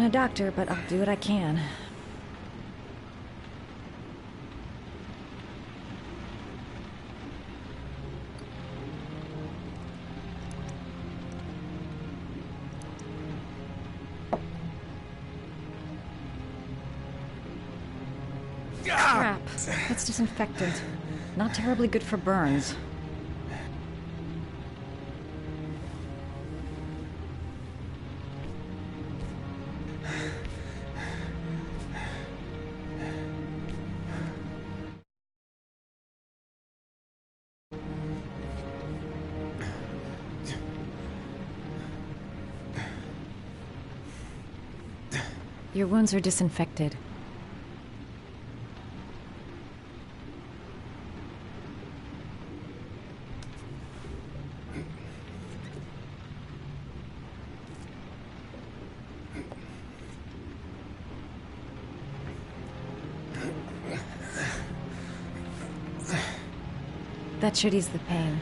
a doctor, but I'll do what I can. Crap. It's disinfectant. Not terribly good for burns. Your wounds are disinfected. That should ease the pain.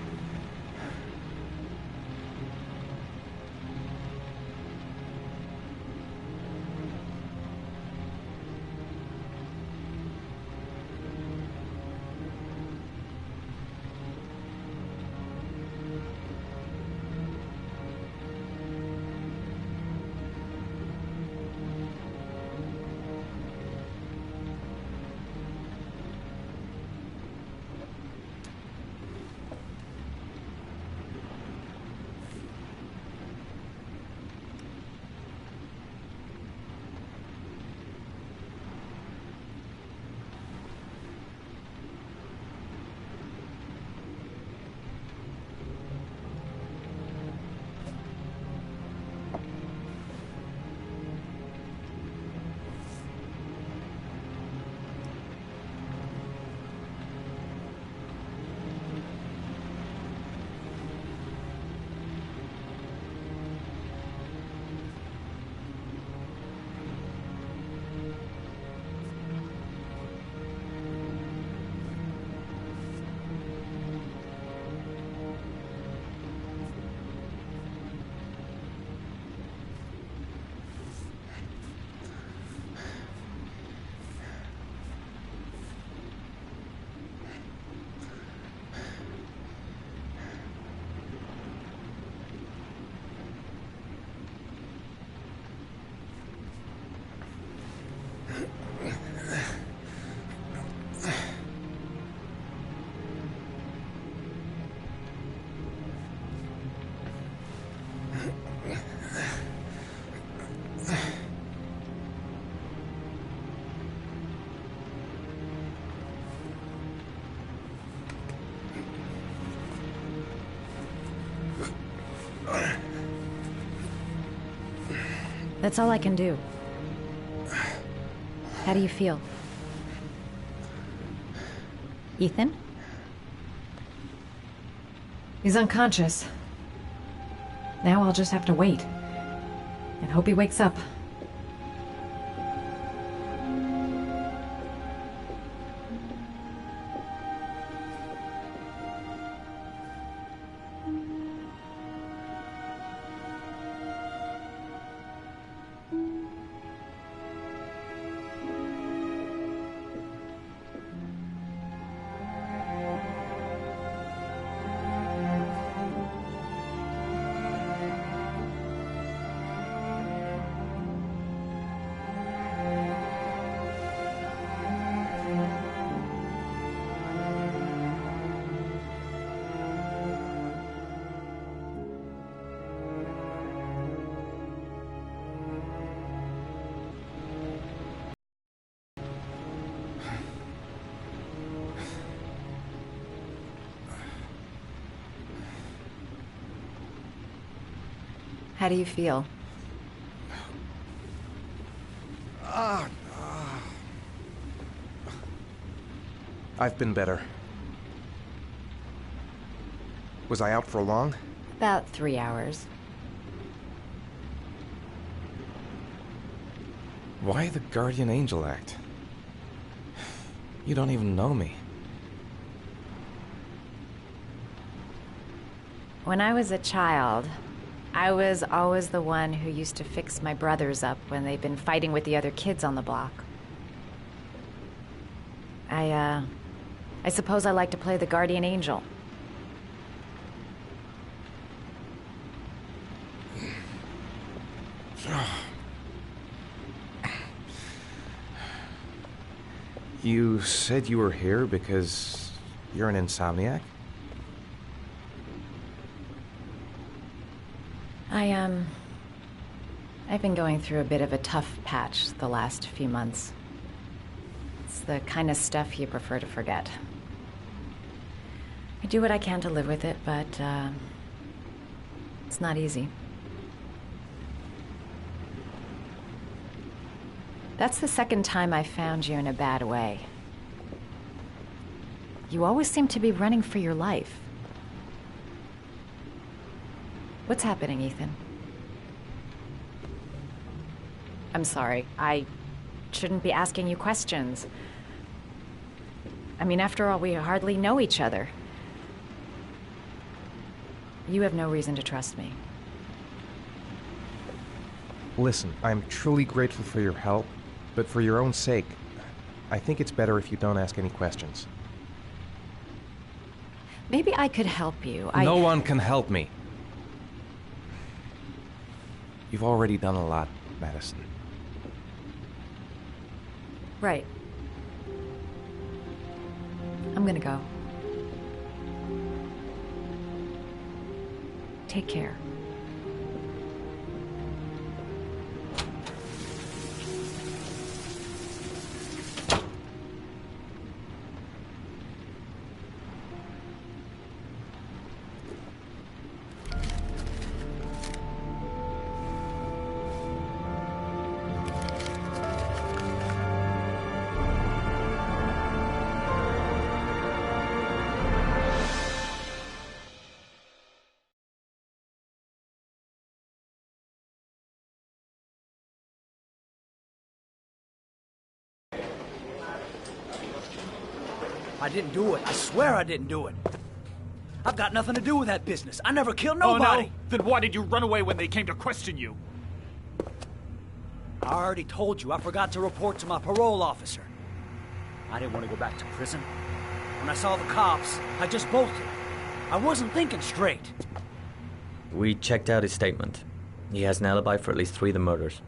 That's all I can do. How do you feel? Ethan? He's unconscious. Now I'll just have to wait. And hope he wakes up. How do you feel? I've been better. Was I out for long? About 3 hours. Why the Guardian Angel act? You don't even know me. When I was a child, I was always the one who used to fix my brothers up when they've been fighting with the other kids on the block. I suppose I like to play the guardian angel. You said you were here because you're an insomniac? I've been going through a bit of a tough patch the last few months. It's the kind of stuff you prefer to forget. I do what I can to live with it, but, it's not easy. That's the second time I found you in a bad way. You always seem to be running for your life. What's happening, Ethan? I'm sorry. I shouldn't be asking you questions. I mean, after all, we hardly know each other. You have no reason to trust me. Listen, I'm truly grateful for your help, but for your own sake, I think it's better if you don't ask any questions. Maybe I could help you. No one can help me. You've already done a lot, Madison. Right. I'm gonna go. Take care. I didn't do it. I swear I didn't do it. I've got nothing to do with that business. I never killed nobody. Oh, no? Then why did you run away when they came to question you? I already told you I forgot to report to my parole officer. I didn't want to go back to prison. When I saw the cops, I just bolted. I wasn't thinking straight. We checked out his statement. He has an alibi for at least 3 of the murders.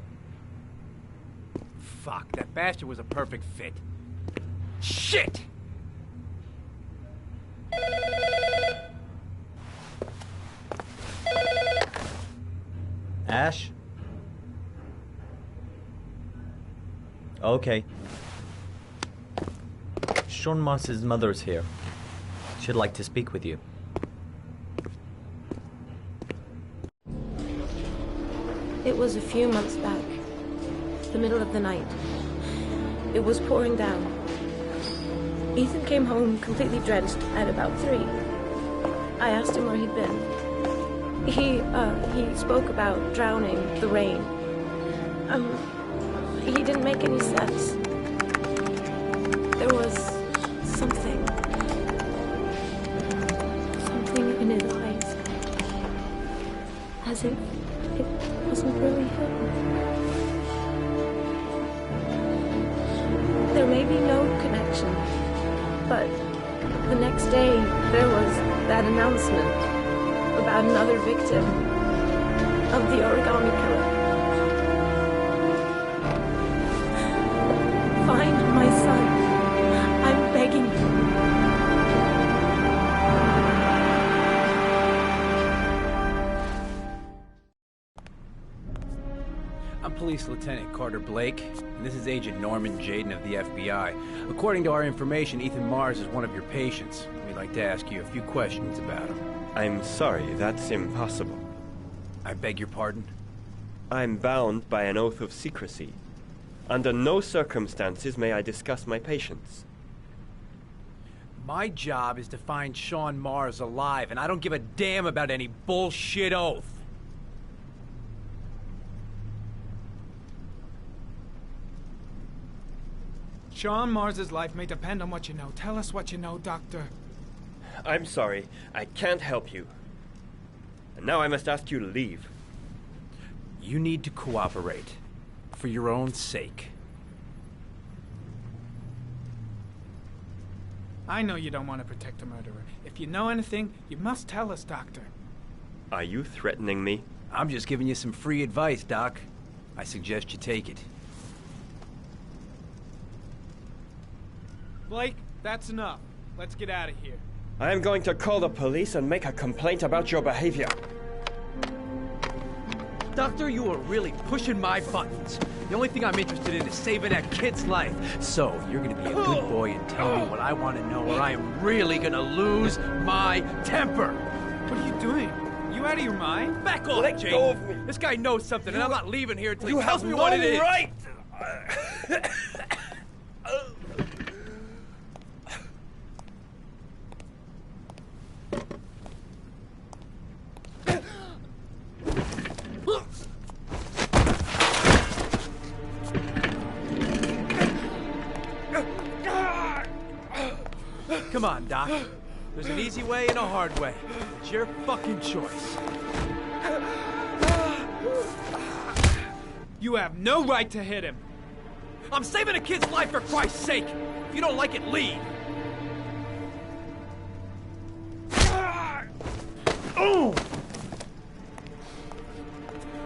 Fuck, that bastard was a perfect fit. Shit! Ash? Okay. Sean Mars's mother's here. She'd like to speak with you. It was a few months back. The middle of the night. It was pouring down. Ethan came home completely drenched at about 3. I asked him where he'd been. He spoke about drowning, the rain. He didn't make any sense. There was something in his eyes. As if it wasn't really him. There may be no connection, but the next day there was that announcement about another victim of the origami killer. Find my son. I'm begging you. I'm Police Lieutenant Carter Blake, and this is Agent Norman Jaden of the FBI. According to our information, Ethan Mars is one of your patients. We'd like to ask you a few questions about him. I'm sorry, that's impossible. I beg your pardon? I'm bound by an oath of secrecy. Under no circumstances may I discuss my patients. My job is to find Sean Mars alive, and I don't give a damn about any bullshit oath. Sean Mars's life may depend on what you know. Tell us what you know, Doctor. I'm sorry, I can't help you. And now I must ask you to leave. You need to cooperate. For your own sake. I know you don't want to protect a murderer. If you know anything, you must tell us, Doctor. Are you threatening me? I'm just giving you some free advice, Doc. I suggest you take it. Blake, that's enough. Let's get out of here. I am going to call the police and make a complaint about your behavior. Doctor, you are really pushing my buttons. The only thing I'm interested in is saving that kid's life. So, you're gonna be a good boy and tell me what I want to know, or I am really gonna lose my temper. What are you doing? You out of your mind? Back off, Let Jake. go of me. This guy knows something, and I'm not leaving here until he You tells have me no what it is. right! Come on, Doc. There's an easy way and a hard way. It's your fucking choice. You have no right to hit him. I'm saving a kid's life for Christ's sake. If you don't like it, leave. Oh!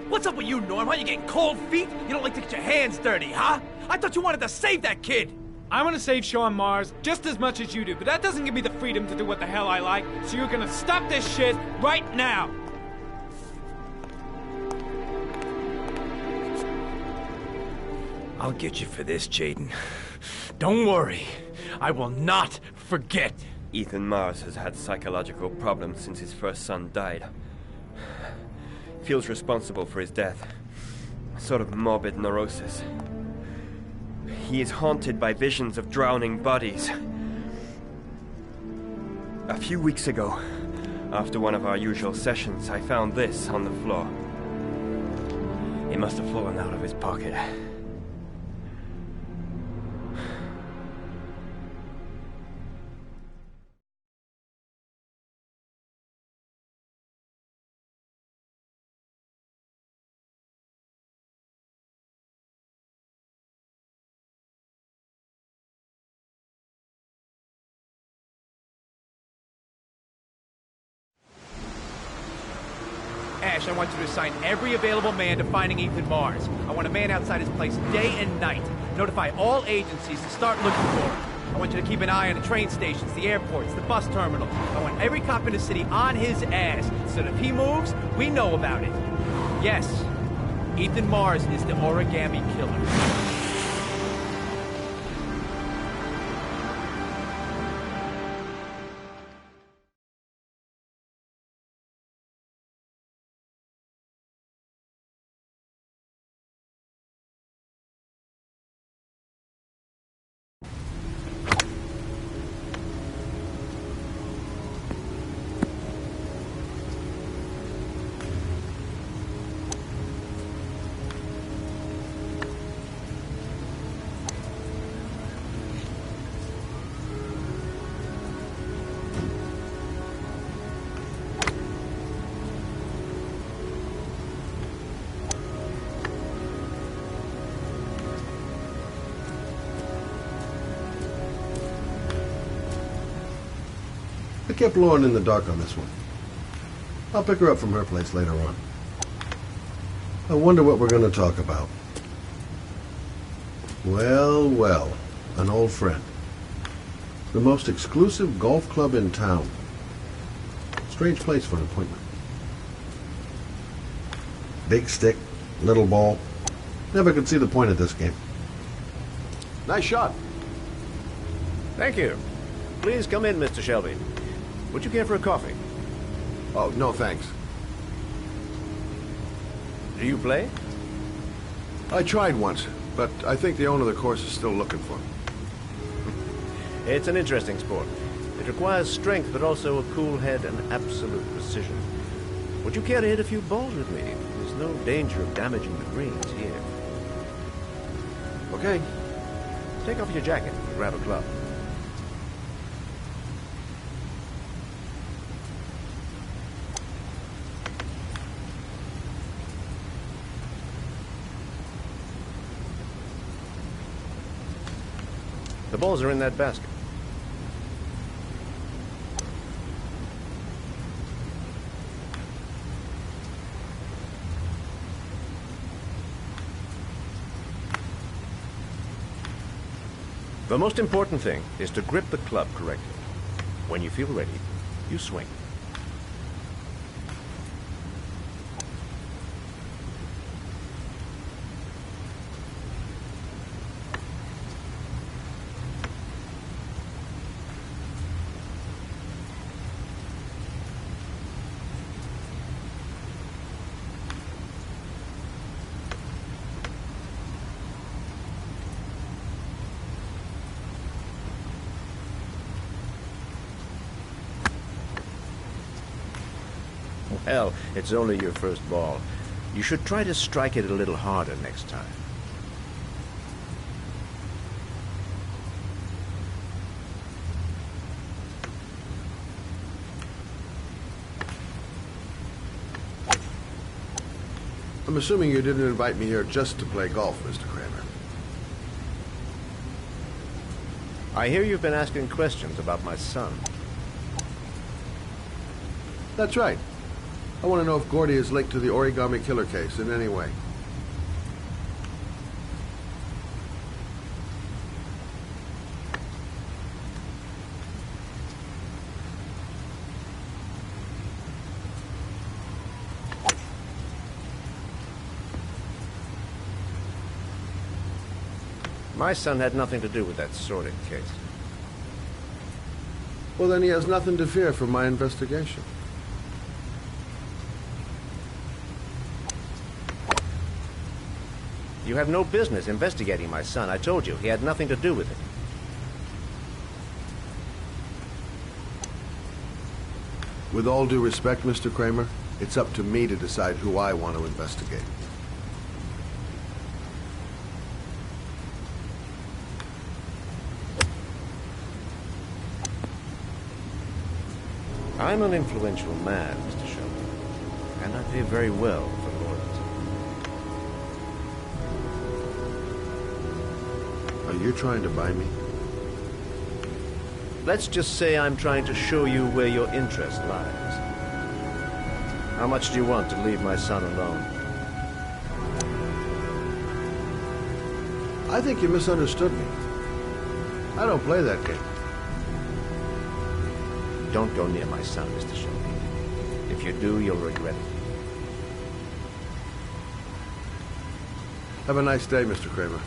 What's up with you, Norm? Huh? You getting cold feet? You don't like to get your hands dirty, huh? I thought you wanted to save that kid. I want to save Sean Mars just as much as you do, but that doesn't give me the freedom to do what the hell I like, so you're gonna stop this shit right now! I'll get you for this, Jaden. Don't worry. I will not forget. Ethan Mars has had psychological problems since his first son died. Feels responsible for his death. A sort of morbid neurosis. He is haunted by visions of drowning bodies. A few weeks ago, after one of our usual sessions, I found this on the floor. It must have fallen out of his pocket. Ash, I want you to assign every available man to finding Ethan Mars. I want a man outside his place day and night. Notify all agencies to start looking for him. I want you to keep an eye on the train stations, the airports, the bus terminal. I want every cop in the city on his ass, so that if he moves, we know about it. Yes, Ethan Mars is the origami killer. I kept Lauren in the dark on this one. I'll pick her up from her place later on. I wonder what we're going to talk about. Well, well, an old friend. The most exclusive golf club in town. Strange place for an appointment. Big stick, little ball. Never could see the point of this game. Nice shot. Thank you. Please come in, Mr. Shelby. Would you care for a coffee? Oh, no thanks. Do you play? I tried once, but I think the owner of the course is still looking for me. It's an interesting sport. It requires strength, but also a cool head and absolute precision. Would you care to hit a few balls with me? There's no danger of damaging the greens here. Okay. Take off your jacket and grab a club. The balls are in that basket. The most important thing is to grip the club correctly. When you feel ready, you swing. Well, it's only your first ball. You should try to strike it a little harder next time. I'm assuming you didn't invite me here just to play golf, Mr. Kramer. I hear you've been asking questions about my son. That's right. I want to know if Gordy is linked to the Origami Killer case in any way. My son had nothing to do with that sordid case. Well, then he has nothing to fear from my investigation. You have no business investigating my son. I told you, he had nothing to do with it. With all due respect, Mr. Kramer, it's up to me to decide who I want to investigate. I'm an influential man, Mr. Shelby, and I pay very well for loyalty. Are you trying to buy me? Let's just say I'm trying to show you where your interest lies. How much do you want to leave my son alone? I think you misunderstood me. I don't play that game. Don't go near my son, Mr. Shelby. If you do, you'll regret it. Have a nice day, Mr. Kramer.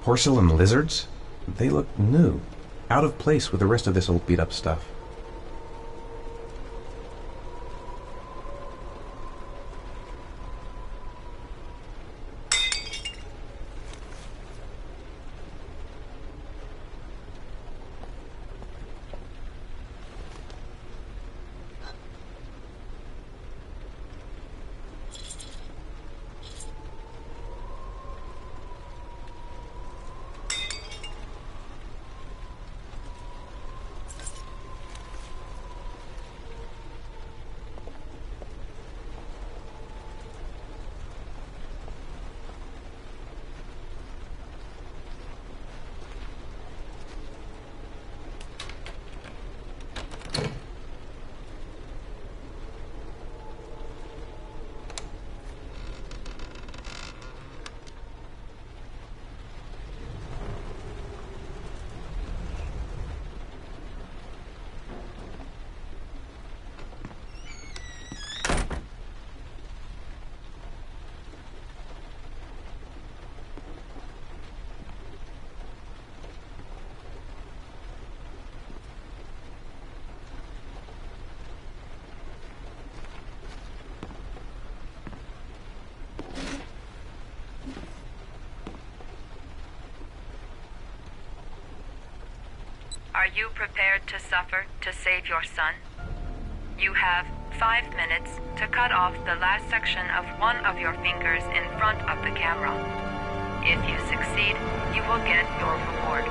Porcelain lizards? They look new, out of place with the rest of this old beat-up stuff. Are you prepared to suffer to save your son? You have 5 minutes to cut off the last section of one of your fingers in front of the camera. If you succeed, you will get your reward.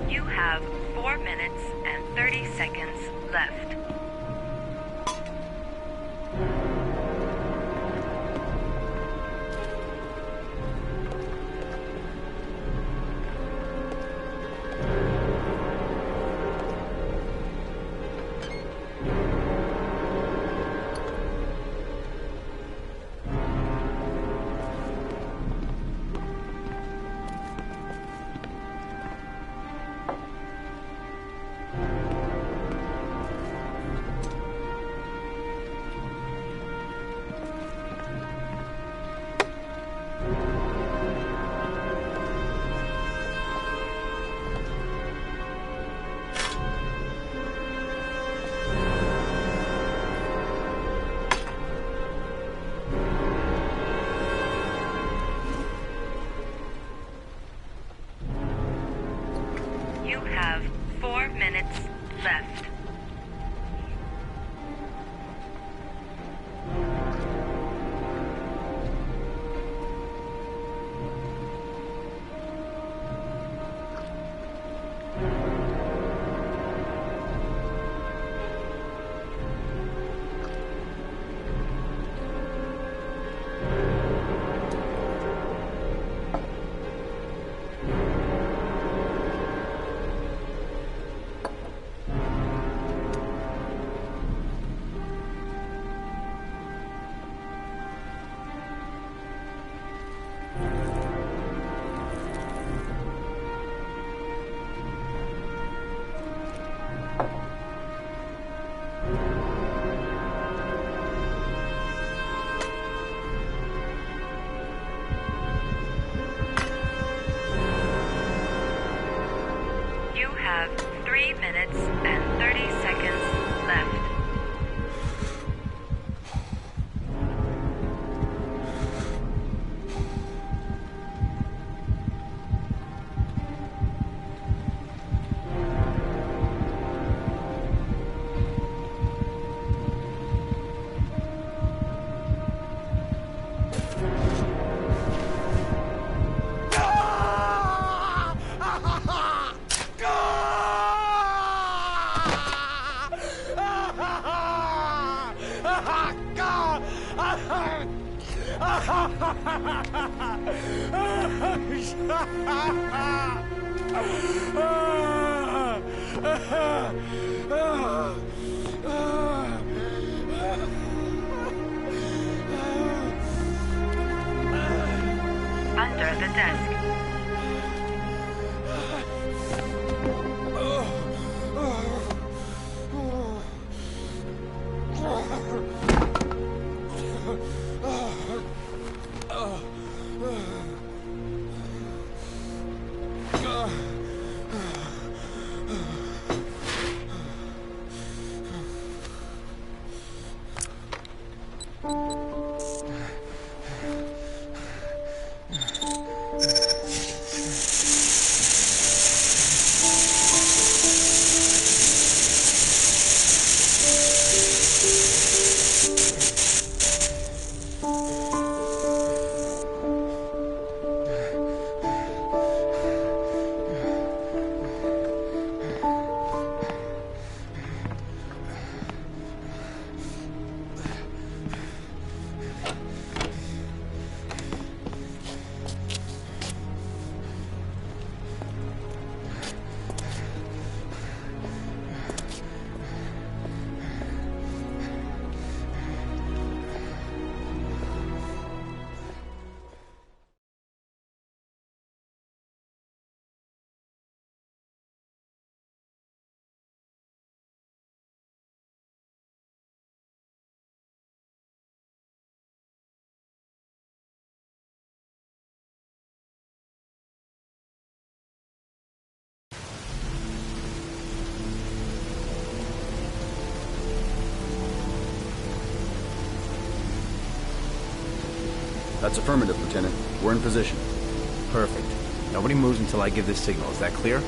You have 4 minutes and 30 seconds left. You have 4 minutes left. You have 3 minutes and 30 seconds left. Under the desk. That's affirmative, Lieutenant. We're in position. Perfect. Nobody moves until I give this signal. Is that clear?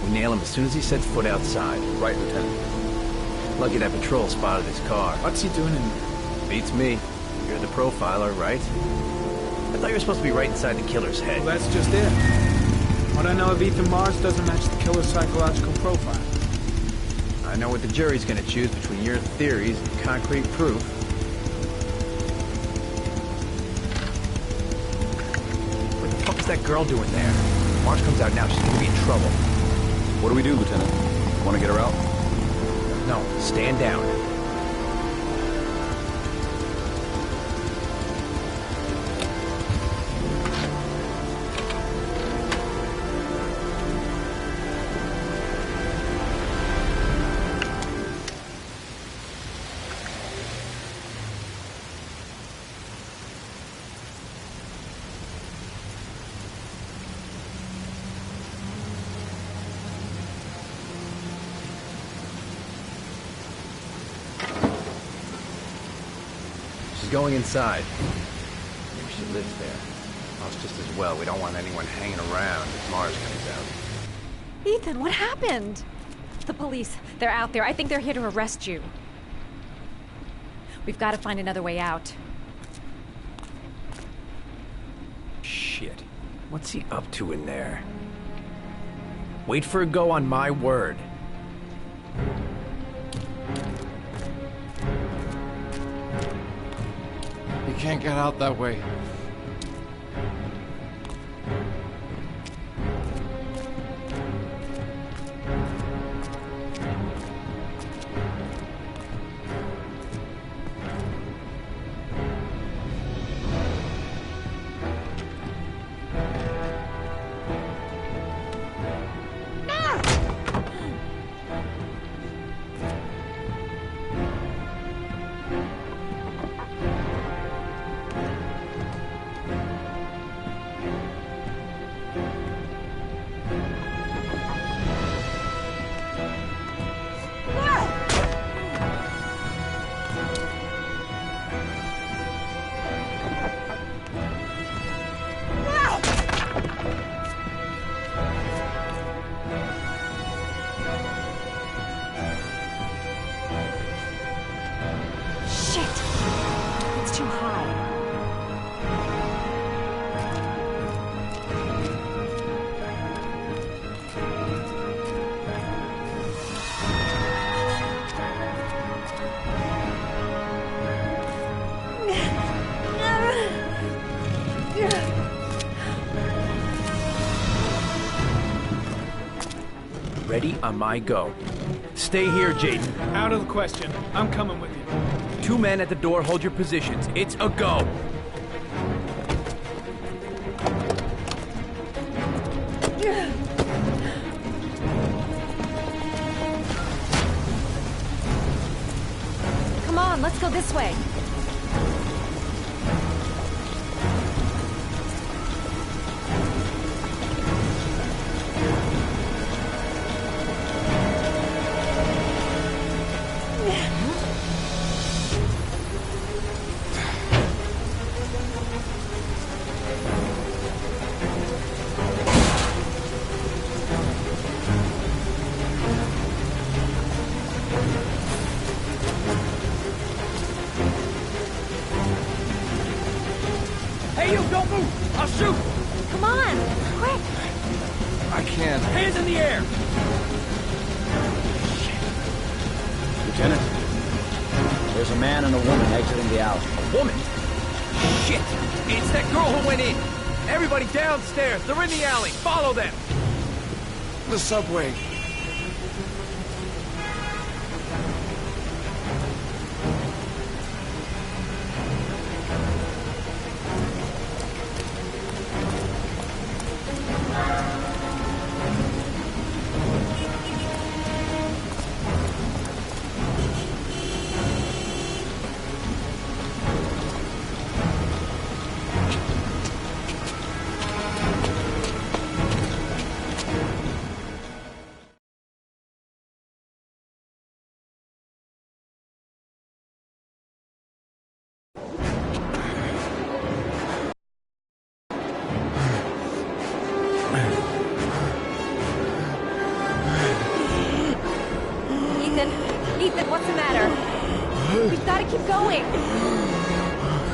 We nail him as soon as he sets foot outside. Right, Lieutenant. Lucky that patrol spotted his car. What's he doing in there? Beats me. You're the profiler, right? I thought you were supposed to be right inside the killer's head. Well, that's just it. What I know of Ethan Mars doesn't match the killer's psychological profile. I know what the jury's gonna choose between your theories and concrete proof. What the fuck is that girl doing there? If Mars comes out now, she's gonna be in trouble. What do we do, Lieutenant? Want to get her out? No, stand down. She's going inside. Maybe she lives there. Well, it's just as well. We don't want anyone hanging around if Mars comes out. Ethan, what happened? The police. They're out there. I think they're here to arrest you. We've got to find another way out. Shit. What's he up to in there? Wait for a go on my word. You can't get out that way. Ready on my go. Stay here, Jaden. Out of the question. I'm coming with you. 2 men at the door, hold your positions. It's a go. Come on, let's go this way. Hey, you, don't move! I'll shoot! Come on, quick! I can't. Hands in the air! Lieutenant, there's a man and a woman exiting the alley. A woman? Shit! It's that girl who went in! Everybody downstairs! They're in the alley! Follow them! The subway. going?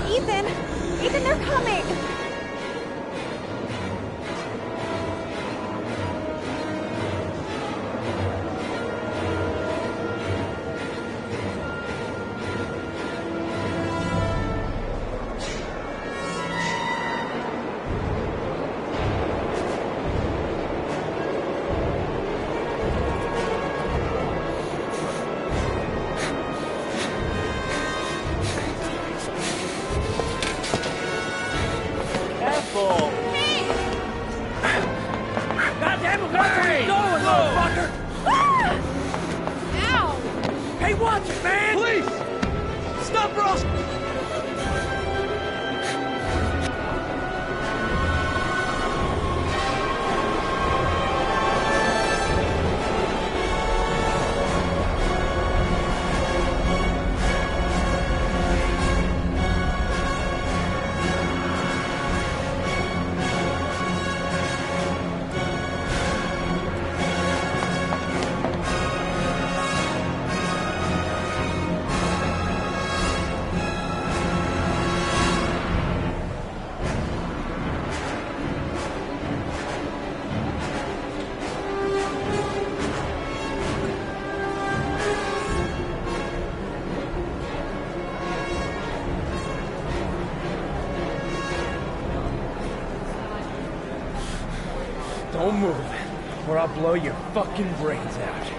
Ethan! Ethan, they're coming! Don't move, or I'll blow your fucking brains out.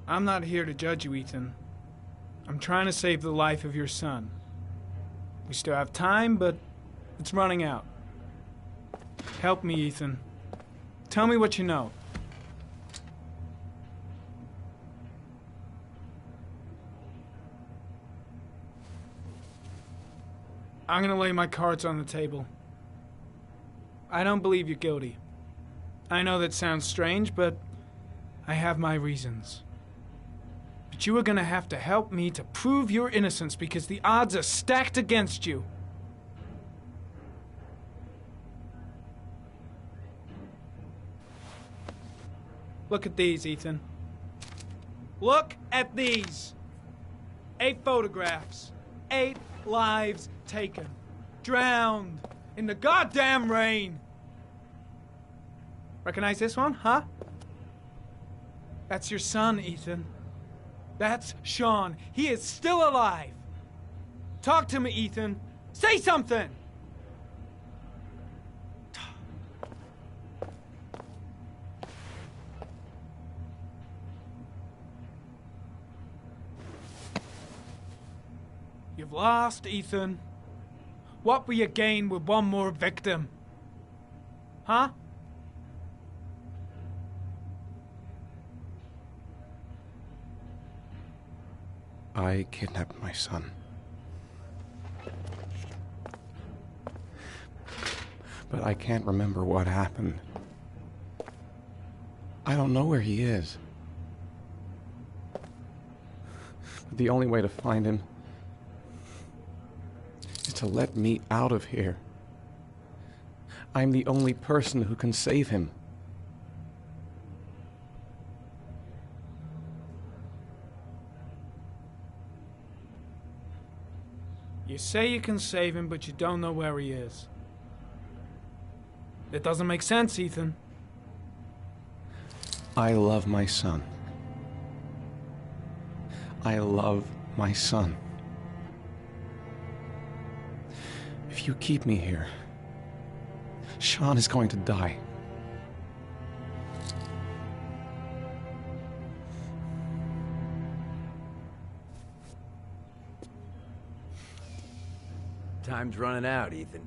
I'm not here to judge you, Ethan. I'm trying to save the life of your son. We still have time, but it's running out. Help me, Ethan. Tell me what you know. I'm gonna lay my cards on the table. I don't believe you're guilty. I know that sounds strange, but I have my reasons. But you are gonna have to help me to prove your innocence because the odds are stacked against you. Look at these, Ethan. Look at these. 8 photographs. 8 lives taken. Drowned in the goddamn rain. Recognize this one, huh? That's your son, Ethan. That's Sean. He is still alive. Talk to me, Ethan. Say something! You've lost, Ethan. What will you gain with one more victim? Huh? I kidnapped my son. But I can't remember what happened. I don't know where he is. But the only way to find him is to let me out of here. I'm the only person who can save him. You say you can save him, but you don't know where he is. It doesn't make sense, Ethan. I love my son. I love my son. If you keep me here, Sean is going to die. Time's running out, Ethan.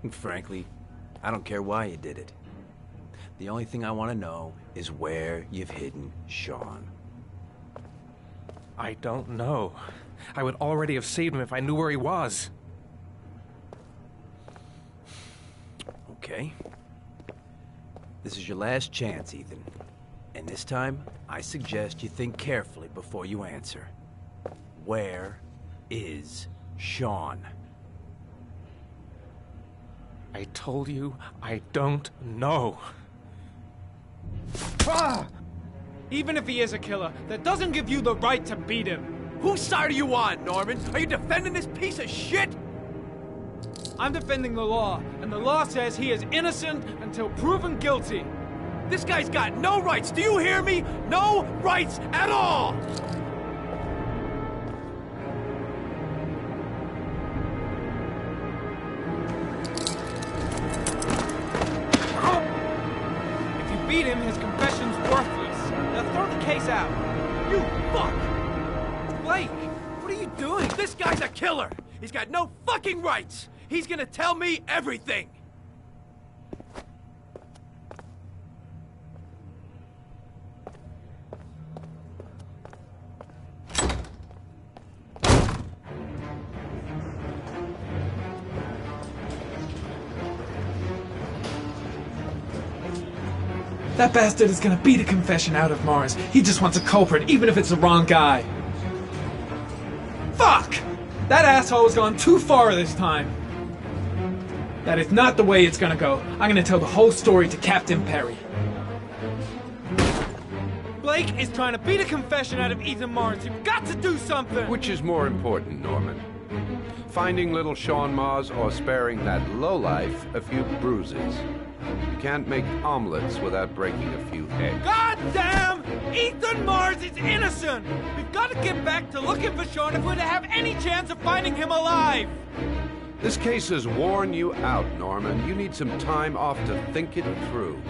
And frankly, I don't care why you did it. The only thing I want to know is where you've hidden Sean. I don't know. I would already have saved him if I knew where he was. Okay. This is your last chance, Ethan. And this time, I suggest you think carefully before you answer. Where is Sean? I told you, I don't know. Ah! Even if he is a killer, that doesn't give you the right to beat him. Whose side are you on, Norman? Are you defending this piece of shit? I'm defending the law, and the law says he is innocent until proven guilty. This guy's got no rights. Do you hear me? No rights at all! If you beat him, his confession's worthless. Now throw the case out. You fuck! Blake, what are you doing? This guy's a killer! He's got no fucking rights! He's gonna tell me everything! That bastard is gonna beat a confession out of Mars. He just wants a culprit, even if it's the wrong guy. Fuck! That asshole has gone too far this time. That is not the way it's gonna go. I'm gonna tell the whole story to Captain Perry. Blake is trying to beat a confession out of Ethan Mars. You've got to do something! Which is more important, Norman? Finding little Sean Mars or sparing that lowlife a few bruises? You can't make omelets without breaking a few eggs. God damn! Ethan Mars is innocent! We've got to get back to looking for Sean if we're to have any chance of finding him alive! This case has worn you out, Norman. You need some time off to think it through.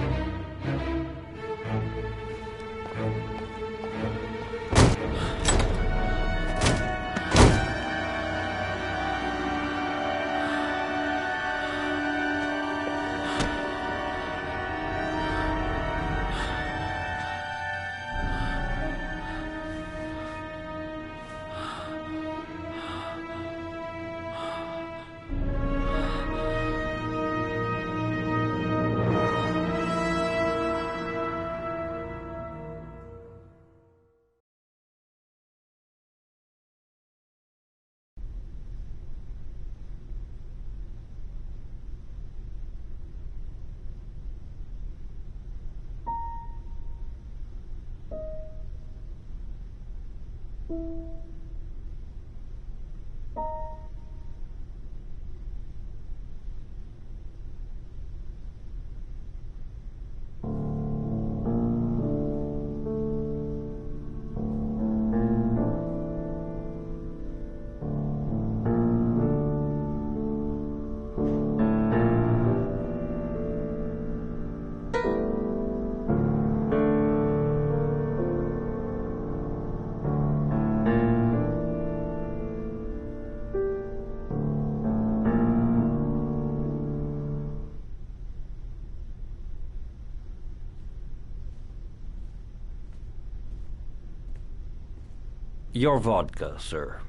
Your vodka, sir.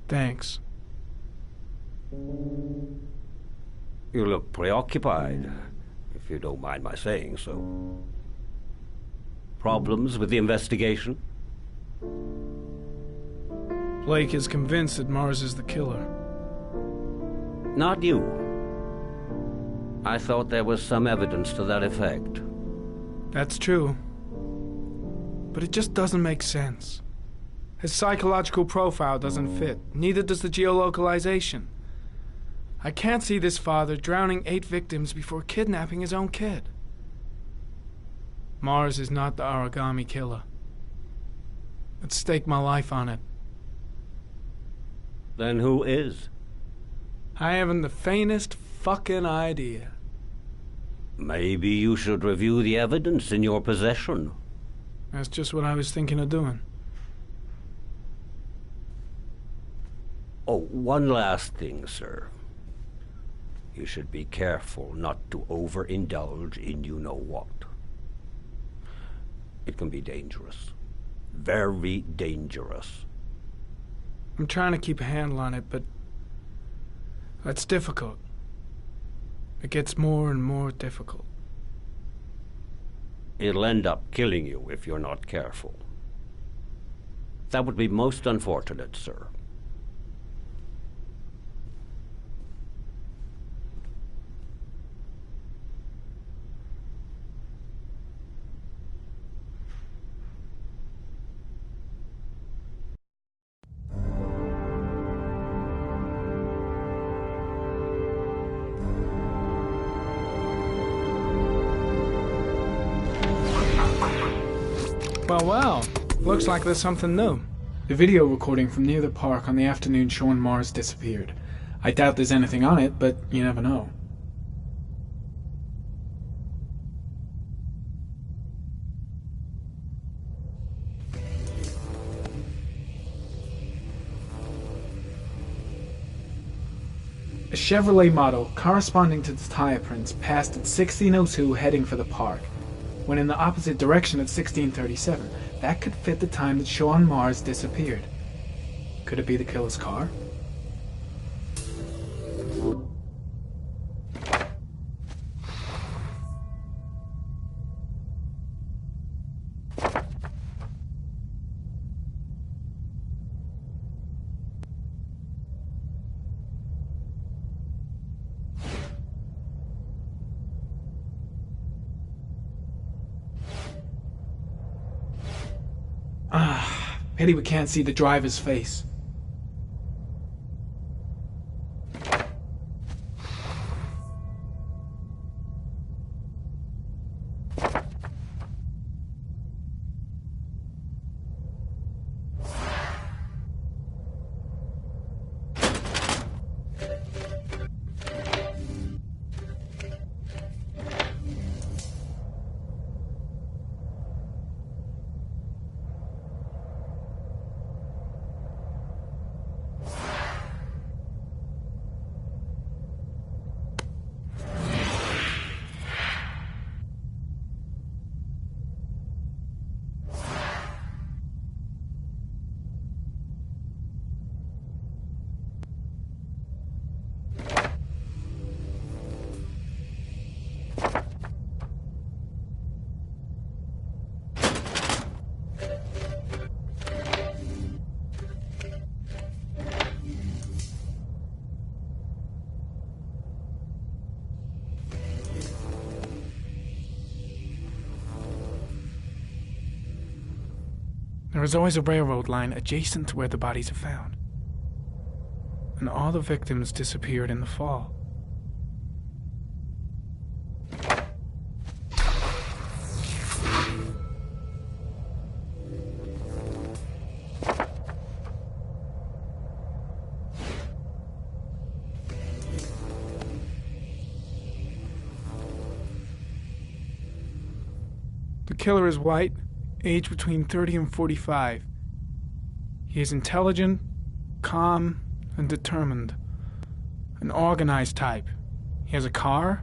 Thanks. You look preoccupied, if you don't mind my saying so. Problems with the investigation? Blake is convinced that Mars is the killer. Not you. I thought there was some evidence to that effect. That's true. But it just doesn't make sense. His psychological profile doesn't fit. Neither does the geolocalization. I can't see this father drowning 8 victims before kidnapping his own kid. Mars is not the Aragami killer. I'd stake my life on it. Then who is? I haven't the faintest fucking idea. Maybe you should review the evidence in your possession. That's just what I was thinking of doing. Oh, one last thing, sir. You should be careful not to overindulge in you-know-what. It can be dangerous. Very dangerous. I'm trying to keep a handle on it, but that's difficult. It gets more and more difficult. It'll end up killing you if you're not careful. That would be most unfortunate, sir. Well, looks like there's something new. The video recording from near the park on the afternoon Sean Mars disappeared. I doubt there's anything on it, but you never know. A Chevrolet model corresponding to the tire prints passed at 16:02 heading for the park. When in the opposite direction at 16:37. That could fit the time that Sean Mars disappeared. Could it be the killer's car? Pity we can't see the driver's face. There is always a railroad line adjacent to where the bodies are found. And all the victims disappeared in the fall. The killer is white, aged between 30 and 45. He is intelligent, calm, and determined. An organized type. He has a car.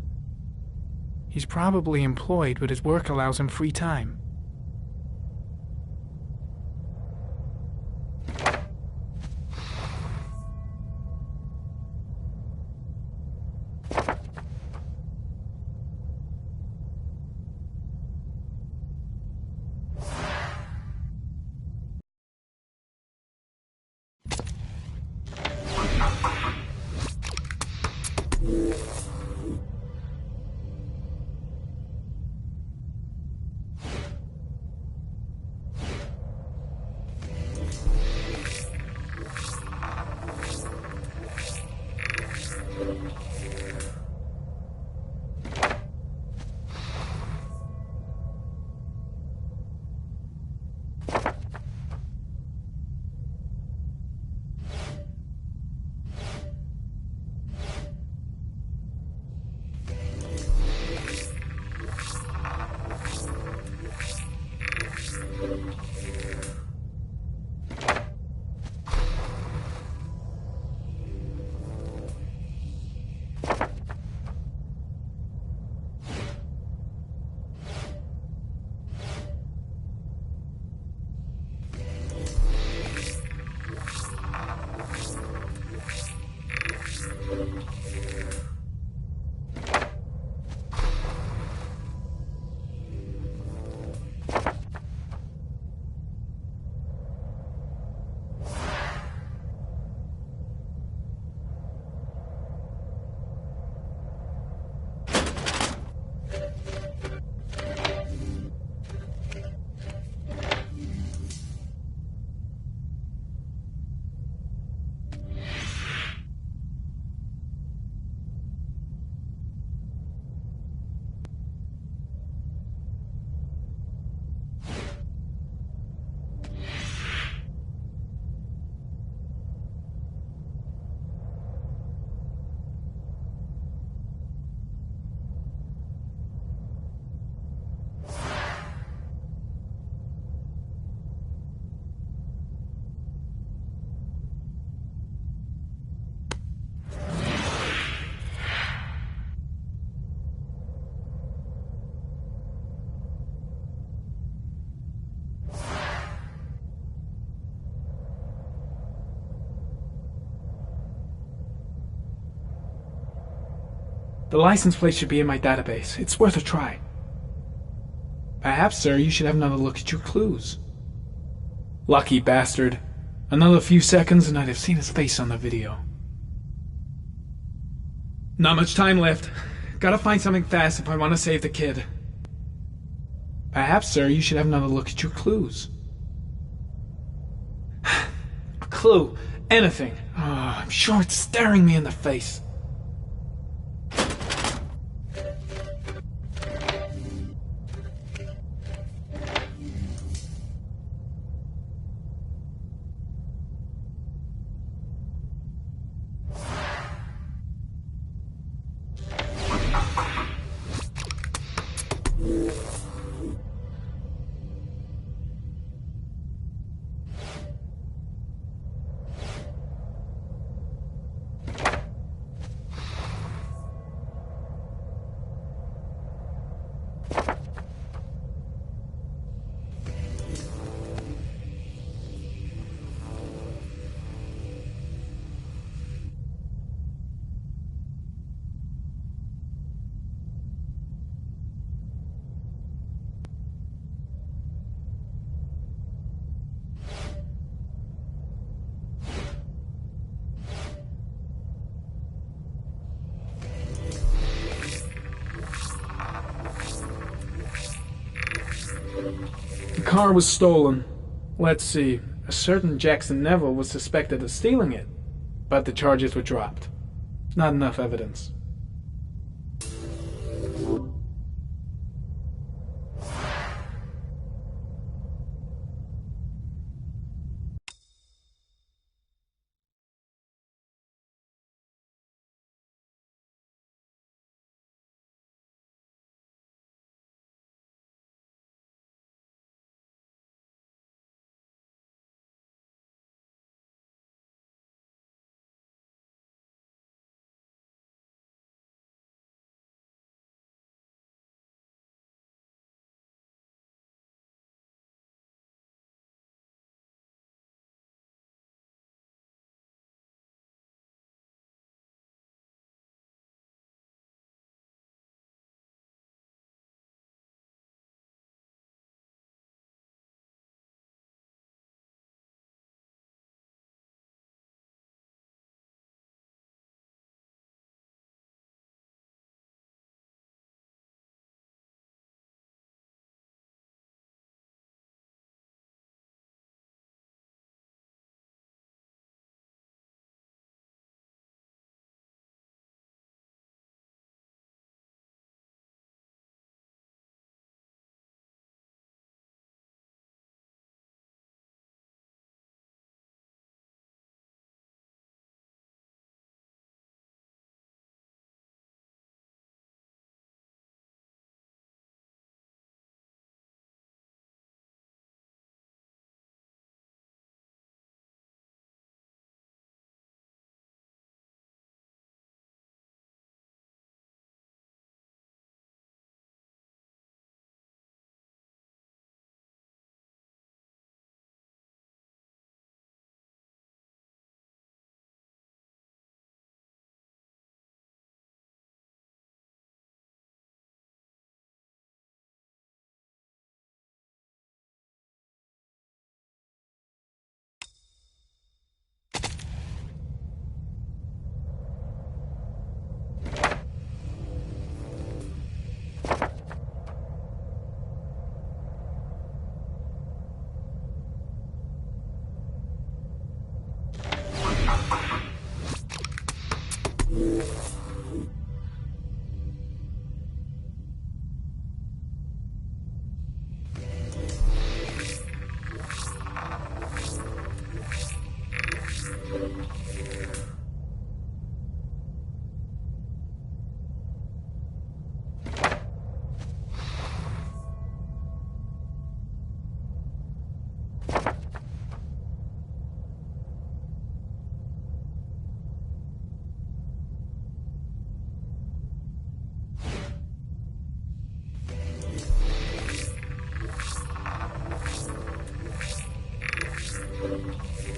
He's probably employed, but his work allows him free time. The license plate should be in my database. It's worth a try. Perhaps, sir, you should have another look at your clues. Lucky bastard. Another few seconds and I'd have seen his face on the video. Not much time left. Gotta find something fast if I want to save the kid. Perhaps, sir, you should have another look at your clues. A clue. Anything. Oh, I'm sure it's staring me in the face. The car was stolen. Let's see. A certain Jackson Neville was suspected of stealing it, but the charges were dropped. Not enough evidence.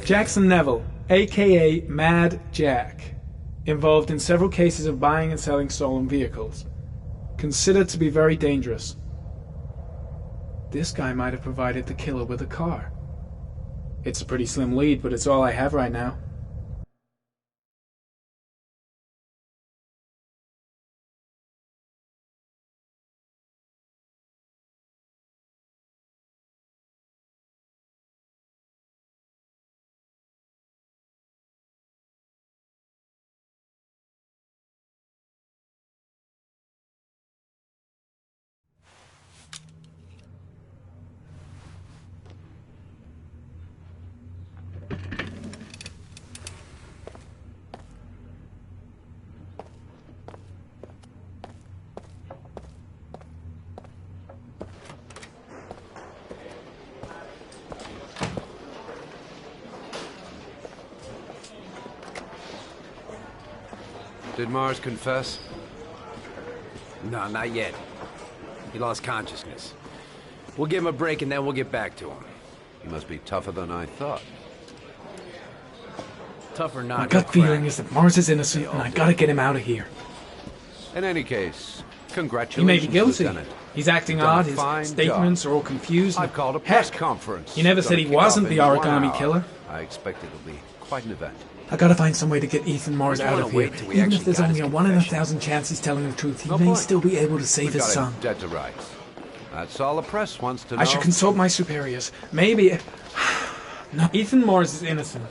Jackson Neville, a.k.a. Mad Jack. Involved in several cases of buying and selling stolen vehicles. Considered to be very dangerous. This guy might have provided the killer with a car. It's a pretty slim lead, but it's all I have right now. Did Mars confess? No, not yet. He lost consciousness. We'll give him a break and then we'll get back to him. He must be tougher than I thought. Tough or not. My gut feeling is that Mars is innocent, and I gotta get him out of here. In any case, He congratulations, may be guilty. Lieutenant. He's acting You've done a odd, his fine statements job. are all confused. I've called a press Heck, conference. he never Gonna said he kick wasn't off the in 1 origami hour. killer. I expect it'll be quite an event. I gotta find some way to get Ethan Mars You out wanna of here. wait till we Even if actually there's got only a his 1 in 1,000 chance he's telling the truth, he No may point. still be able to save We've his got son. him dead to rights. That's all the press wants to know. I should consult my superiors. Maybe... No, Ethan Mars is innocent.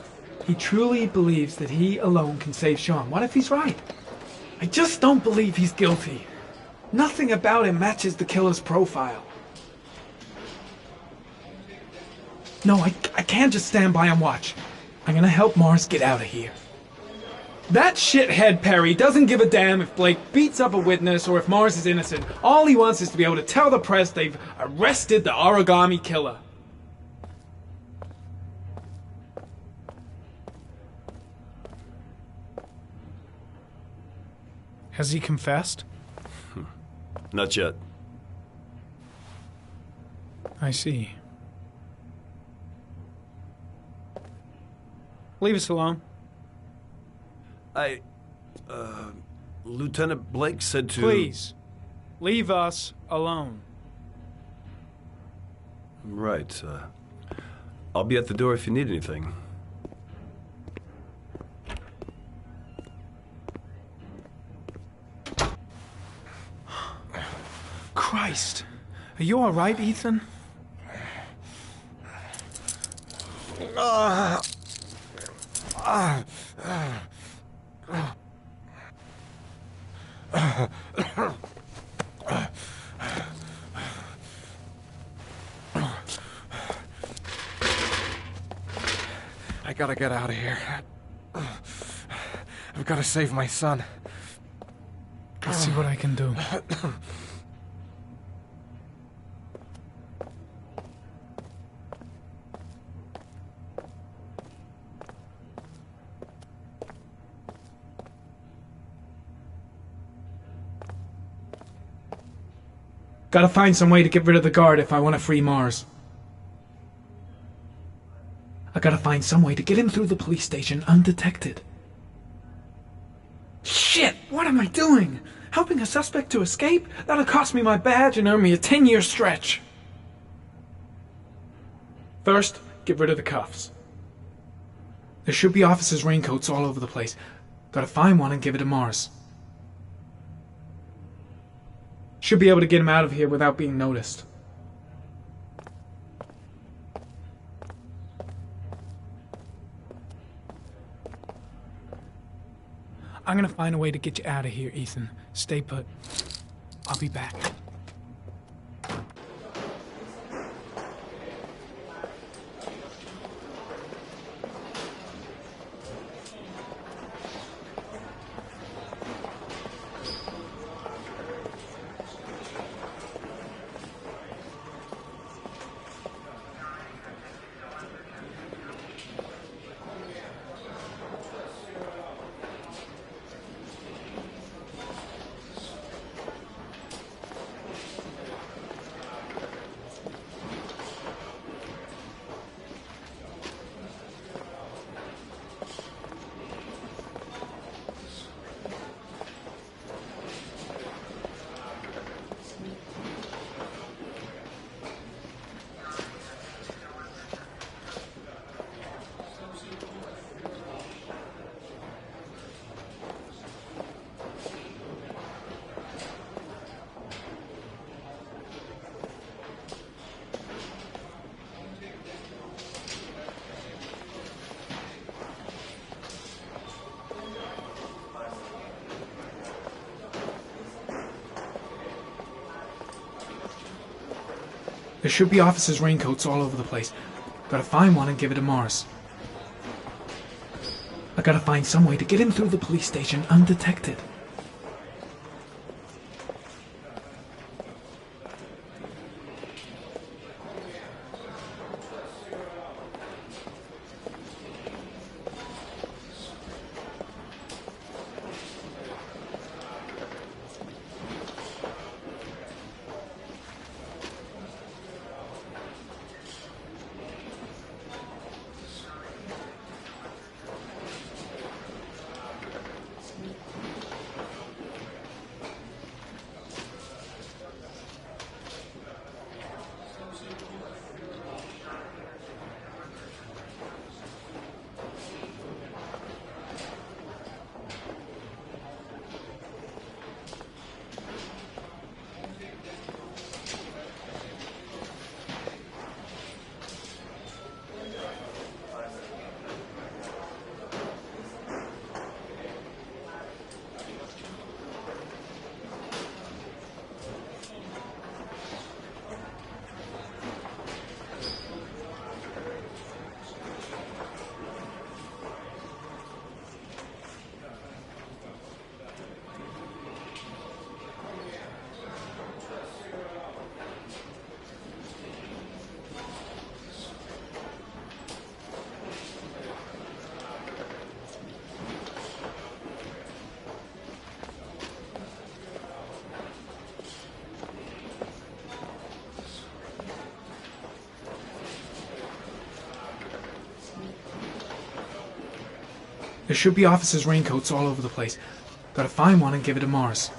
He truly believes that he alone can save Sean. What if he's right? I just don't believe he's guilty. Nothing about him matches the killer's profile. No, I can't just stand by and watch. I'm gonna help Mars get out of here. That shithead Perry doesn't give a damn if Blake beats up a witness or if Mars is innocent. All he wants is to be able to tell the press they've arrested the origami killer. Has he confessed? Not yet. I see. Leave us alone. Lieutenant Blake said to... Please, leave us alone. Right, I'll be at the door if you need anything. Christ. Are you all right, Ethan? I gotta get out of here. I've gotta save my son. Let's see what I can do. Gotta find some way to get rid of the guard if I want to free Mars. I gotta find some way to get him through the police station undetected. Shit! What am I doing? Helping a suspect to escape? That'll cost me my badge and earn me a 10-year stretch. First, get rid of the cuffs. There should be officers' raincoats all over the place. Gotta find one and give it to Mars. Should be able to get him out of here without being noticed. I'm gonna find a way to get you out of here, Ethan. Stay put. I'll be back. There should be officers' raincoats all over the place. Gotta find one and give it to Morris. I gotta find some way to get him through the police station undetected. There should be officers' raincoats all over the place. Gotta find one and give it to Morris.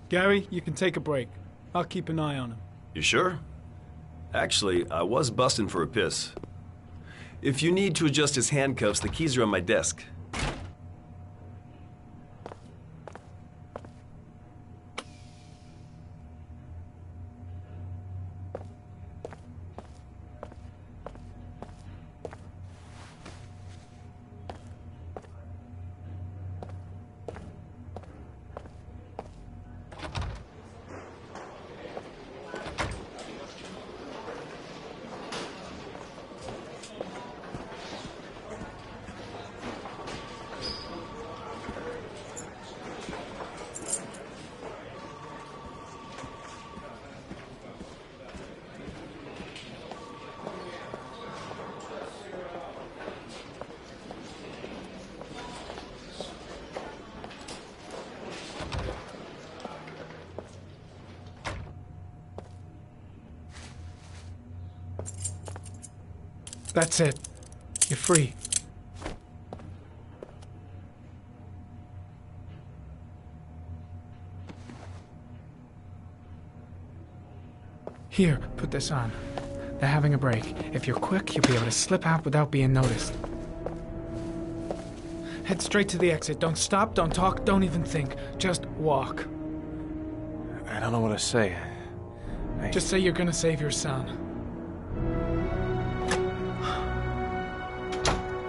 Gary, you can take a break. I'll keep an eye on him. You sure? Actually, I was busting for a piss. If you need to adjust his handcuffs, the keys are on my desk. That's it. You're free. Here, put this on. They're having a break. If you're quick, you'll be able to slip out without being noticed. Head straight to the exit. Don't stop, don't talk, don't even think. Just walk. I don't know what to say. Just say you're gonna save your son.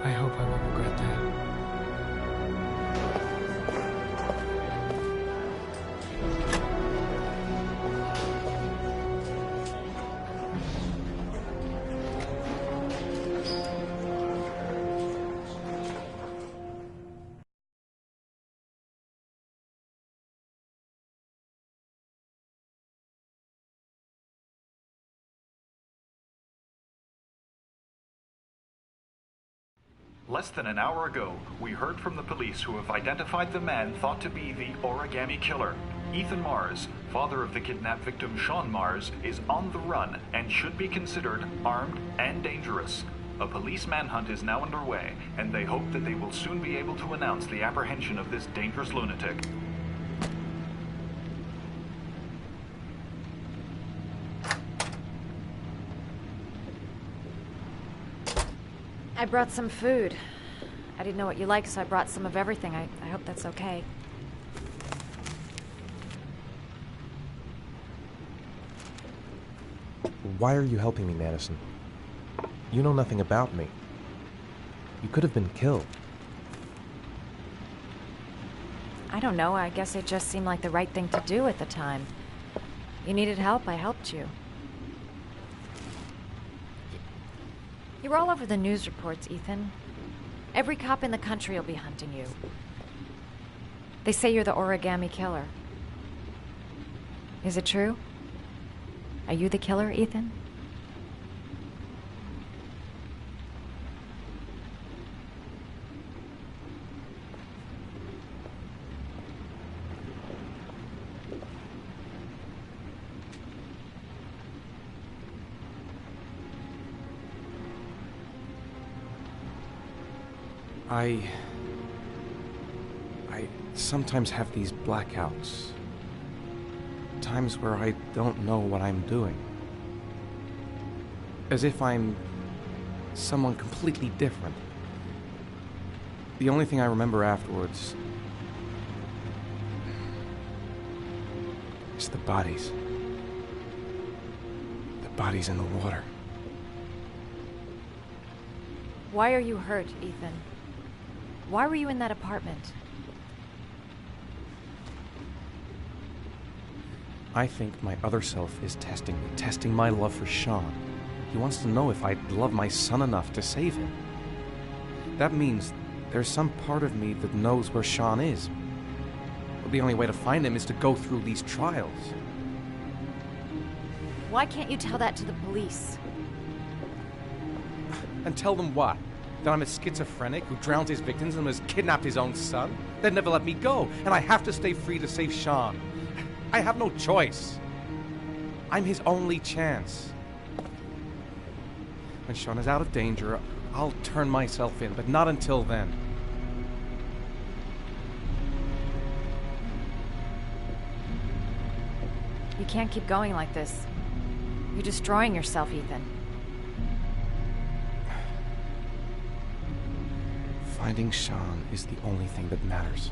I hope I won't regret that. Less than an hour ago, we heard from the police who have identified the man thought to be the Origami Killer. Ethan Mars, father of the kidnapped victim Sean Mars, is on the run and should be considered armed and dangerous. A police manhunt is now underway, and they hope that they will soon be able to announce the apprehension of this dangerous lunatic. I brought some food. I didn't know what you liked, so I brought some of everything. I hope that's okay. Why are you helping me, Madison? You know nothing about me. You could have been killed. I don't know. I guess it just seemed like the right thing to do at the time. You needed help, I helped you. You're all over the news reports, Ethan. Every cop in the country will be hunting you. They say you're the Origami Killer. Is it true? Are you the killer, Ethan? I sometimes have these blackouts. Times where I don't know what I'm doing. As if I'm someone completely different. The only thing I remember afterwards is the bodies. The bodies in the water. Why are you hurt, Ethan? Why were you in that apartment? I think my other self is testing me, testing my love for Sean. He wants to know if I love my son enough to save him. That means there's some part of me that knows where Sean is. But the only way to find him is to go through these trials. Why can't you tell that to the police? And tell them what? That I'm a schizophrenic who drowned his victims and has kidnapped his own son? They'd never let me go, and I have to stay free to save Sean. I have no choice. I'm his only chance. When Sean is out of danger, I'll turn myself in, but not until then. can't keep going like this. You're destroying yourself, Ethan. Finding Sean is the only thing that matters.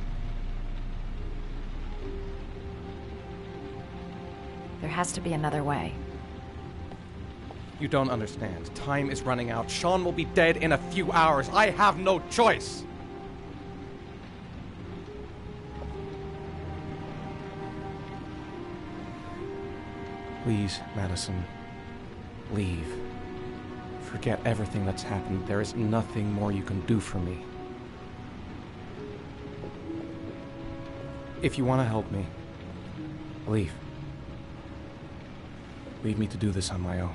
There has to be another way. You don't understand. Time is running out. Sean will be dead in a few hours. I have no choice. Please, Madison, leave. Forget everything that's happened. There is nothing more you can do for me. If you want to help me, leave. Leave me to do this on my own.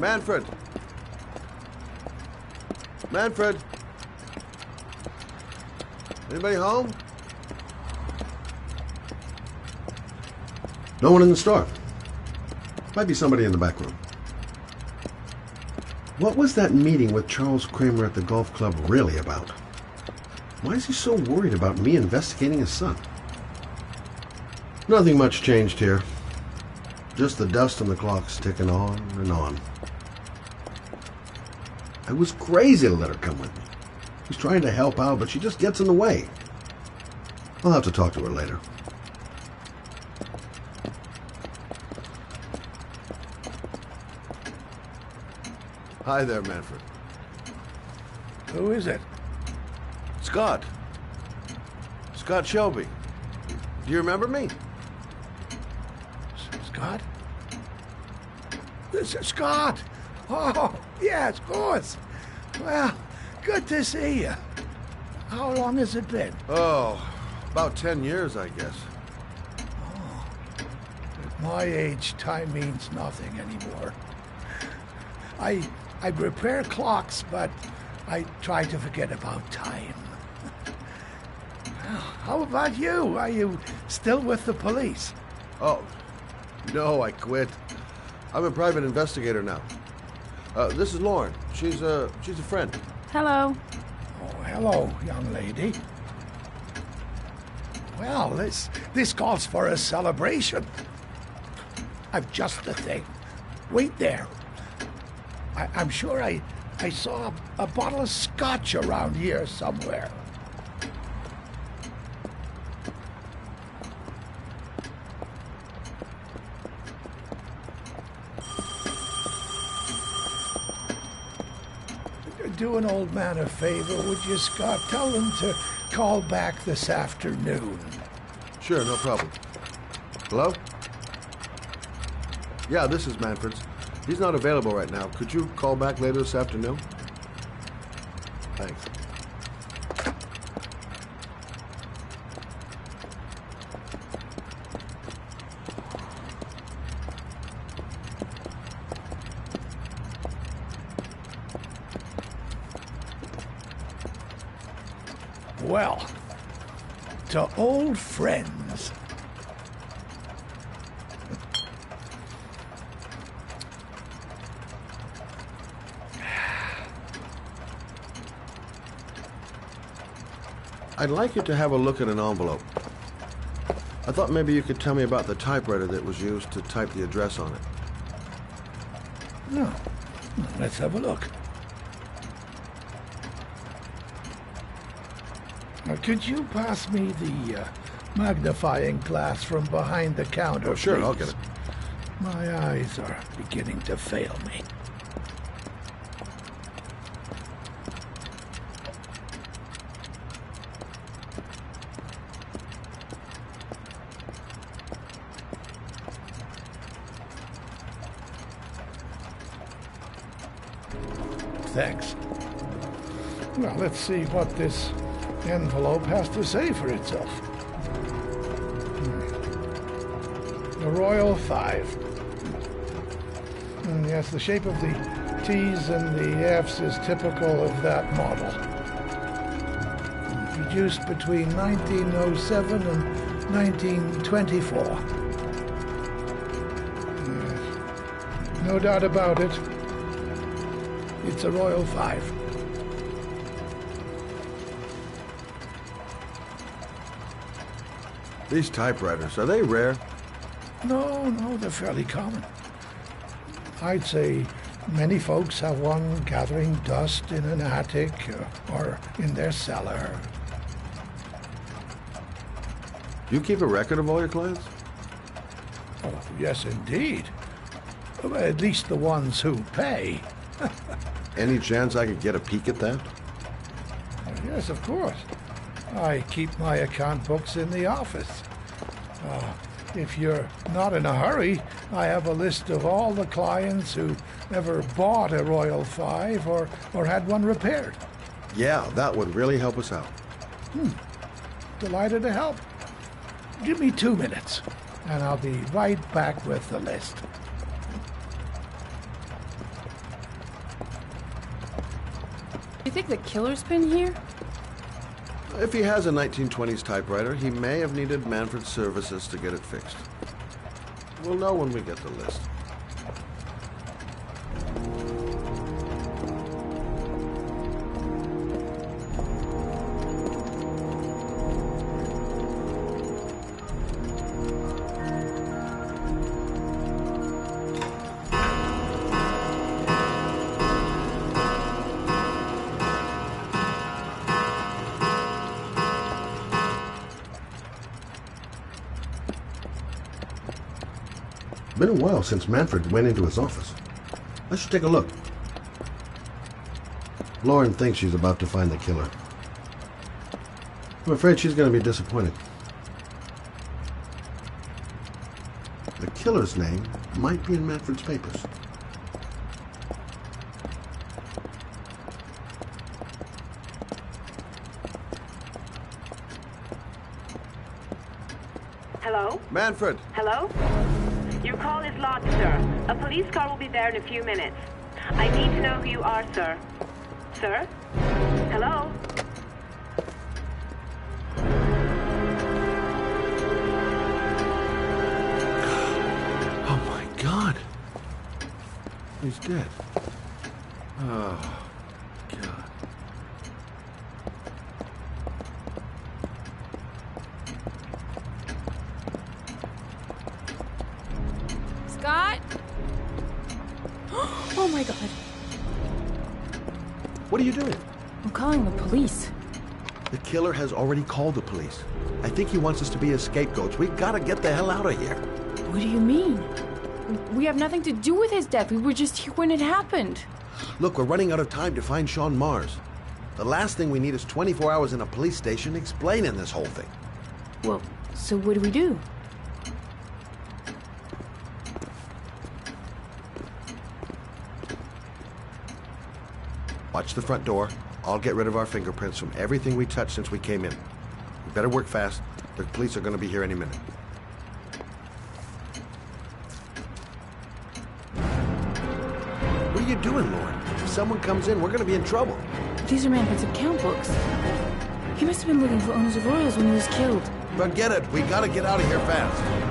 Manfred! Manfred! Anybody home? No one in the store. Might be somebody in the back room. What was that meeting with Charles Kramer at the golf club really about? Why is he so worried about me investigating his son? Nothing much changed here. Just the dust on the clocks ticking on and on. I was crazy to let her come with me. She's trying to help out, but she just gets in the way. I'll have to talk to her later. Hi there, Manfred. Who is it? Scott. Scott Shelby. Do you remember me? Scott? This is Scott! Oh, yes, of course. Well, good to see you. How long has it been? Oh, about 10 years, I guess. Oh, at my age, time means nothing anymore. I repair clocks, but I try to forget about time. How about you? Are you still with the police? Oh, no, I quit. I'm a private investigator now. This is Lauren. She's a friend. Hello. Oh, hello, young lady. Well, this calls for a celebration. I've just the thing. Wait there. I'm sure I saw a bottle of scotch around here somewhere. Do an old man a favor, would you, Scott? Tell him to call back this afternoon. Sure, no problem. Hello? Yeah, this is Manfred's. He's not available right now. Could you call back later this afternoon? Thanks. Well, to old friends. I'd like you to have a look at an envelope. I thought maybe you could tell me about the typewriter that was used to type the address on it. No. Let's have a look. Now, could you pass me the magnifying glass from behind the counter, Oh, sure, please? I'll get it. My eyes are beginning to fail me. Thanks. Well, let's see what this envelope has to say for itself. The Royal 5. Yes, the shape of the T's and the F's is typical of that model. Produced between 1907 and 1924. Yes. No doubt about it. It's a Royal 5. These typewriters, are they rare? No, they're fairly common. I'd say many folks have one gathering dust in an attic or in their cellar. You keep a record of all your clients? Oh, yes, indeed. At least the ones who pay. Any chance I could get a peek at that? Yes, of course. I keep my account books in the office. If you're not in a hurry, I have a list of all the clients who ever bought a Royal 5 or had one repaired. Yeah, that would really help us out. Delighted to help. Give me 2 minutes, and I'll be right back with the list. You think the killer's been here? If he has a 1920s typewriter, he may have needed Manfred's services to get it fixed. We'll know when we get the list. Been a while since Manfred went into his office. I should take a look. Lauren thinks she's about to find the killer. I'm afraid she's going to be disappointed. The killer's name might be in Manfred's papers. Hello? Manfred! Hello? Your call is logged, sir. A police car will be there in a few minutes. I need to know who you are, sir. Sir? Hello? Oh my God! He's dead. Oh, God. Scott? Oh my God. What are you doing? I'm calling the police. The killer has already called the police. I think he wants us to be his scapegoats. We gotta get the hell out of here. What do you mean? We have nothing to do with his death. We were just here when it happened. Look, we're running out of time to find Sean Mars. The last thing we need is 24 hours in a police station explaining this whole thing. Well, so what do we do? Watch the front door. I'll get rid of our fingerprints from everything we touched since we came in. We better work fast. The police are going to be here any minute. What are you doing, Lauren? If someone comes in, we're going to be in trouble. These are Manfred's account books. He must have been looking for owners of Royals when he was killed. Forget it. We got to get out of here fast.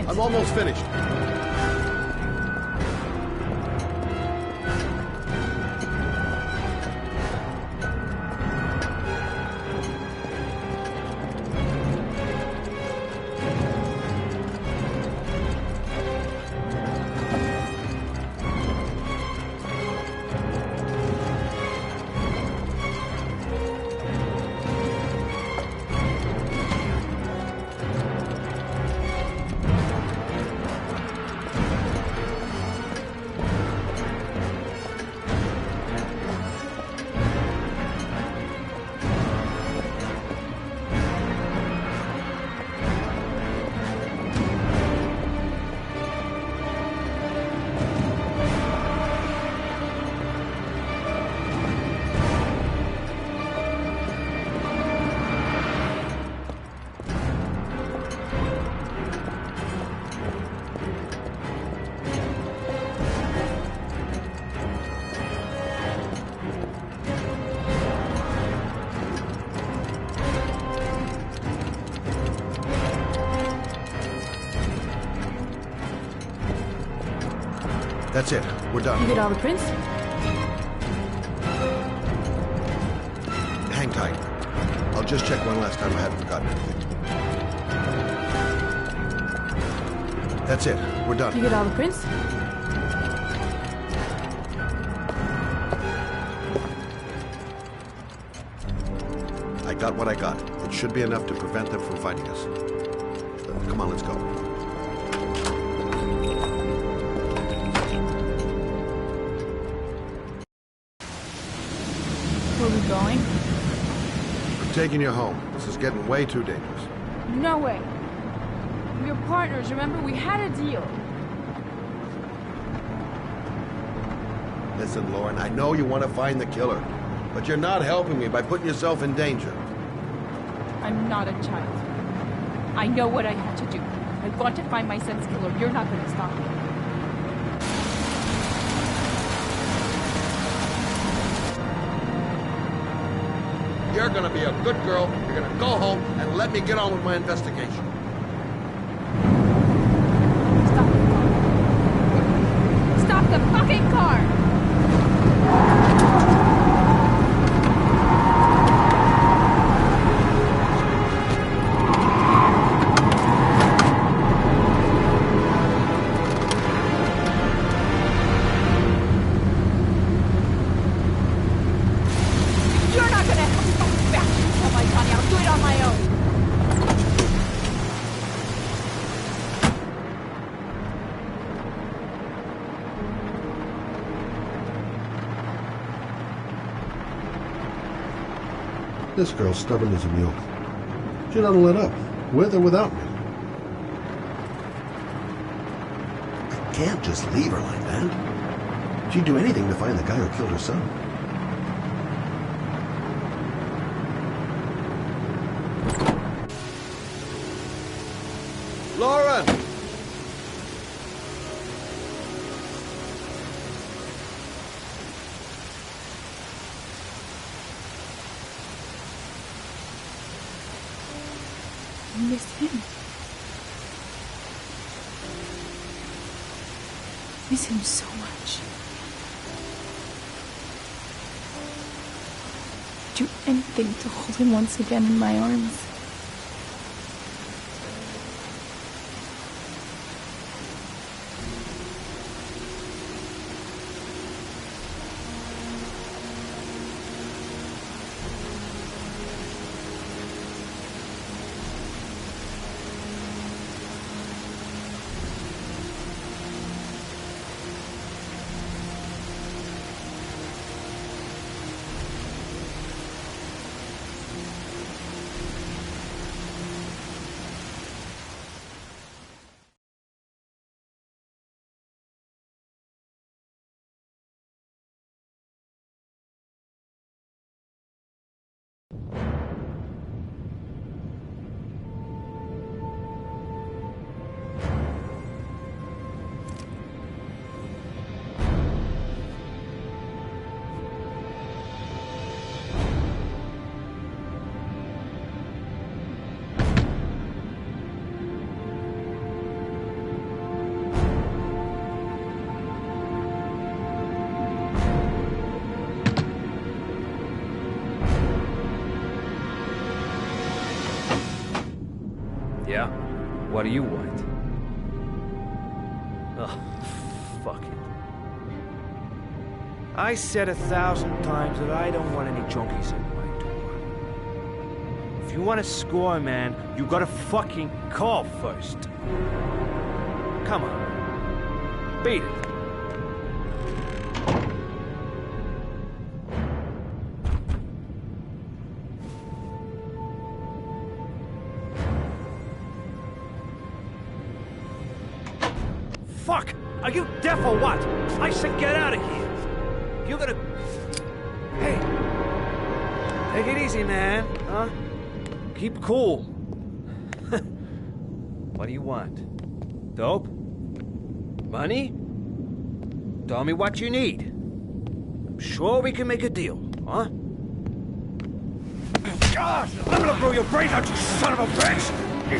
I'm almost finished. That's it. We're done. You get all the prints? Hang tight. I'll just check one last time I haven't forgotten anything. That's it. We're done. You get all the prints? I got what I got. It should be enough to prevent them from finding us. Come on, let's go. Where are we going? I'm taking you home. This is getting way too dangerous. No way. We're partners, remember? We had a deal. Listen, Lauren, I know you want to find the killer, but you're not helping me by putting yourself in danger. I'm not a child. I know what I had to do. I want to find my son's killer. You're not going to stop me. You're gonna be a good girl. You're gonna go home and let me get on with my investigation. Stop the fucking car! not gonna help you come back. Oh my God, I'll do it on my own. This girl's stubborn as a mule. She doesn't let up, with or without me. I can't just leave her like that. She'd do anything to find the guy who killed her son. Lauren! I miss him. Miss him so much. Do anything to hold him once again in my arms. Yeah? What do you want? Oh, fuck it. I said 1,000 times that I don't want any junkies at my door. If you want to score, man, you gotta fucking call first. Come on. Beat it. Fuck! Are you deaf or what? I said get out of here! You're gonna... Hey! Take it easy, man, huh? Keep cool. What do you want? Dope? Money? Tell me what you need. I'm sure we can make a deal, huh? God! I'm gonna blow your brains out, you son of a bitch! You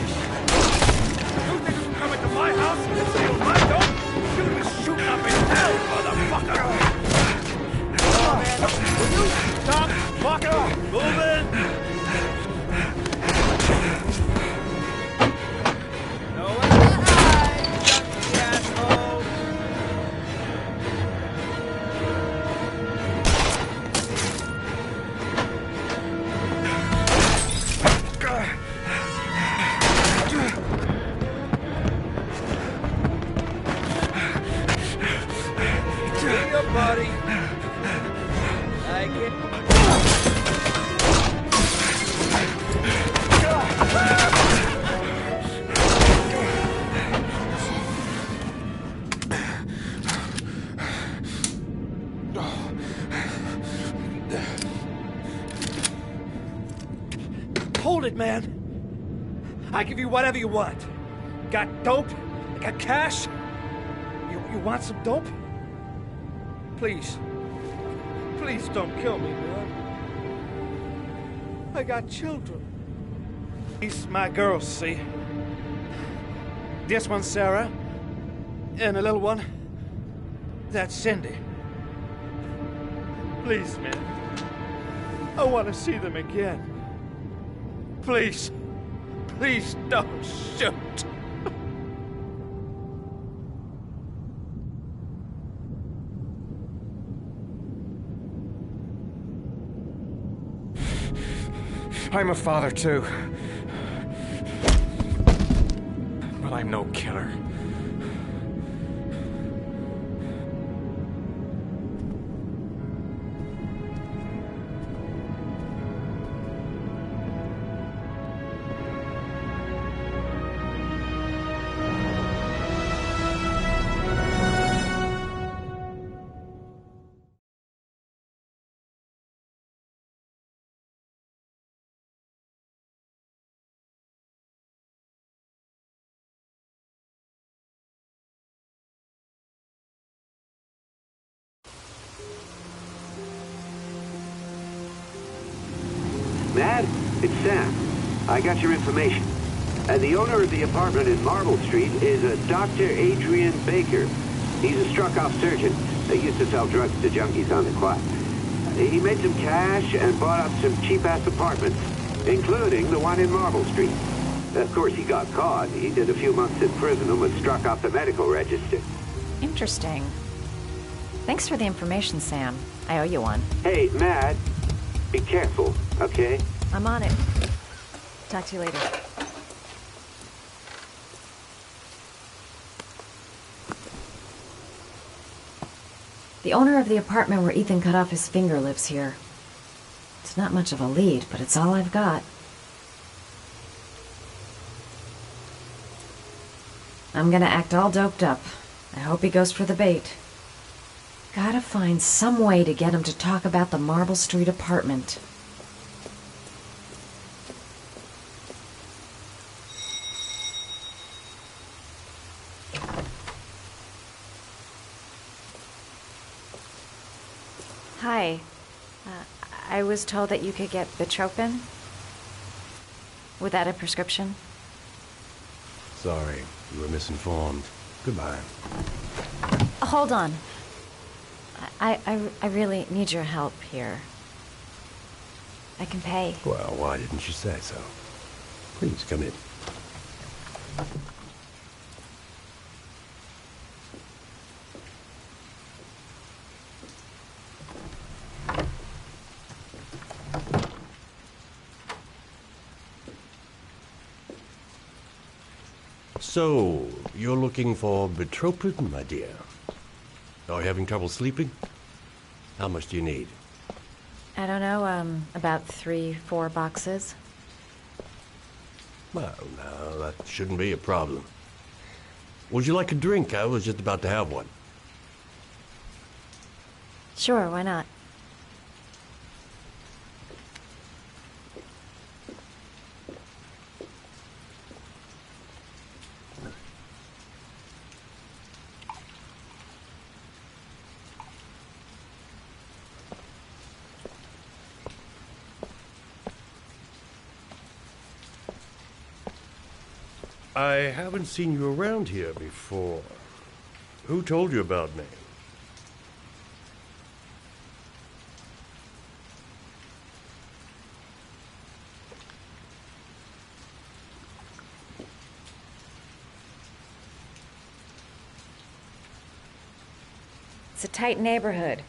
think you come into my house and steal my dope? You're gonna be shooting up in hell, motherfucker! Oh, man. Will you stop fucking moving? Nowhere to hide, junkie asshole! Buddy. Like it. Hold it, man. I give you whatever you want. Got dope? Got cash? You want some dope? Please. Please don't kill me, man. I got children. These my girls, see? This one's Sarah. And the little one, that's Cindy. Please, man. I want to see them again. Please. Please don't shoot. I'm a father, too. But I'm no killer. Matt, it's Sam. I got your information. The owner of the apartment in Marble Street is a Dr. Adrian Baker. He's a struck-off surgeon. He used to sell drugs to junkies on the quad. He made some cash and bought up some cheap-ass apartments, including the one in Marble Street. Of course, he got caught. He did a few months in prison and was struck off the medical register. Interesting. Thanks for the information, Sam. I owe you one. Hey, Matt, be careful, okay? I'm on it. Talk to you later. The owner of the apartment where Ethan cut off his finger lives here. It's not much of a lead, but it's all I've got. I'm gonna act all doped up. I hope he goes for the bait. Gotta find some way to get him to talk about the Marble Street apartment. Hi. I was told that you could get Bitropin without a prescription. Sorry, you were misinformed. Goodbye. Hold on. I really need your help here. I can pay. Well, why didn't you say so? Please, come in. So, you're looking for Bitropin, my dear? Are you having trouble sleeping? How much do you need? I don't know, about 3-4 boxes. Well, no, that shouldn't be a problem. Would you like a drink? I was just about to have one. Sure, why not? I haven't seen you around here before. Who told you about me? It's a tight neighborhood.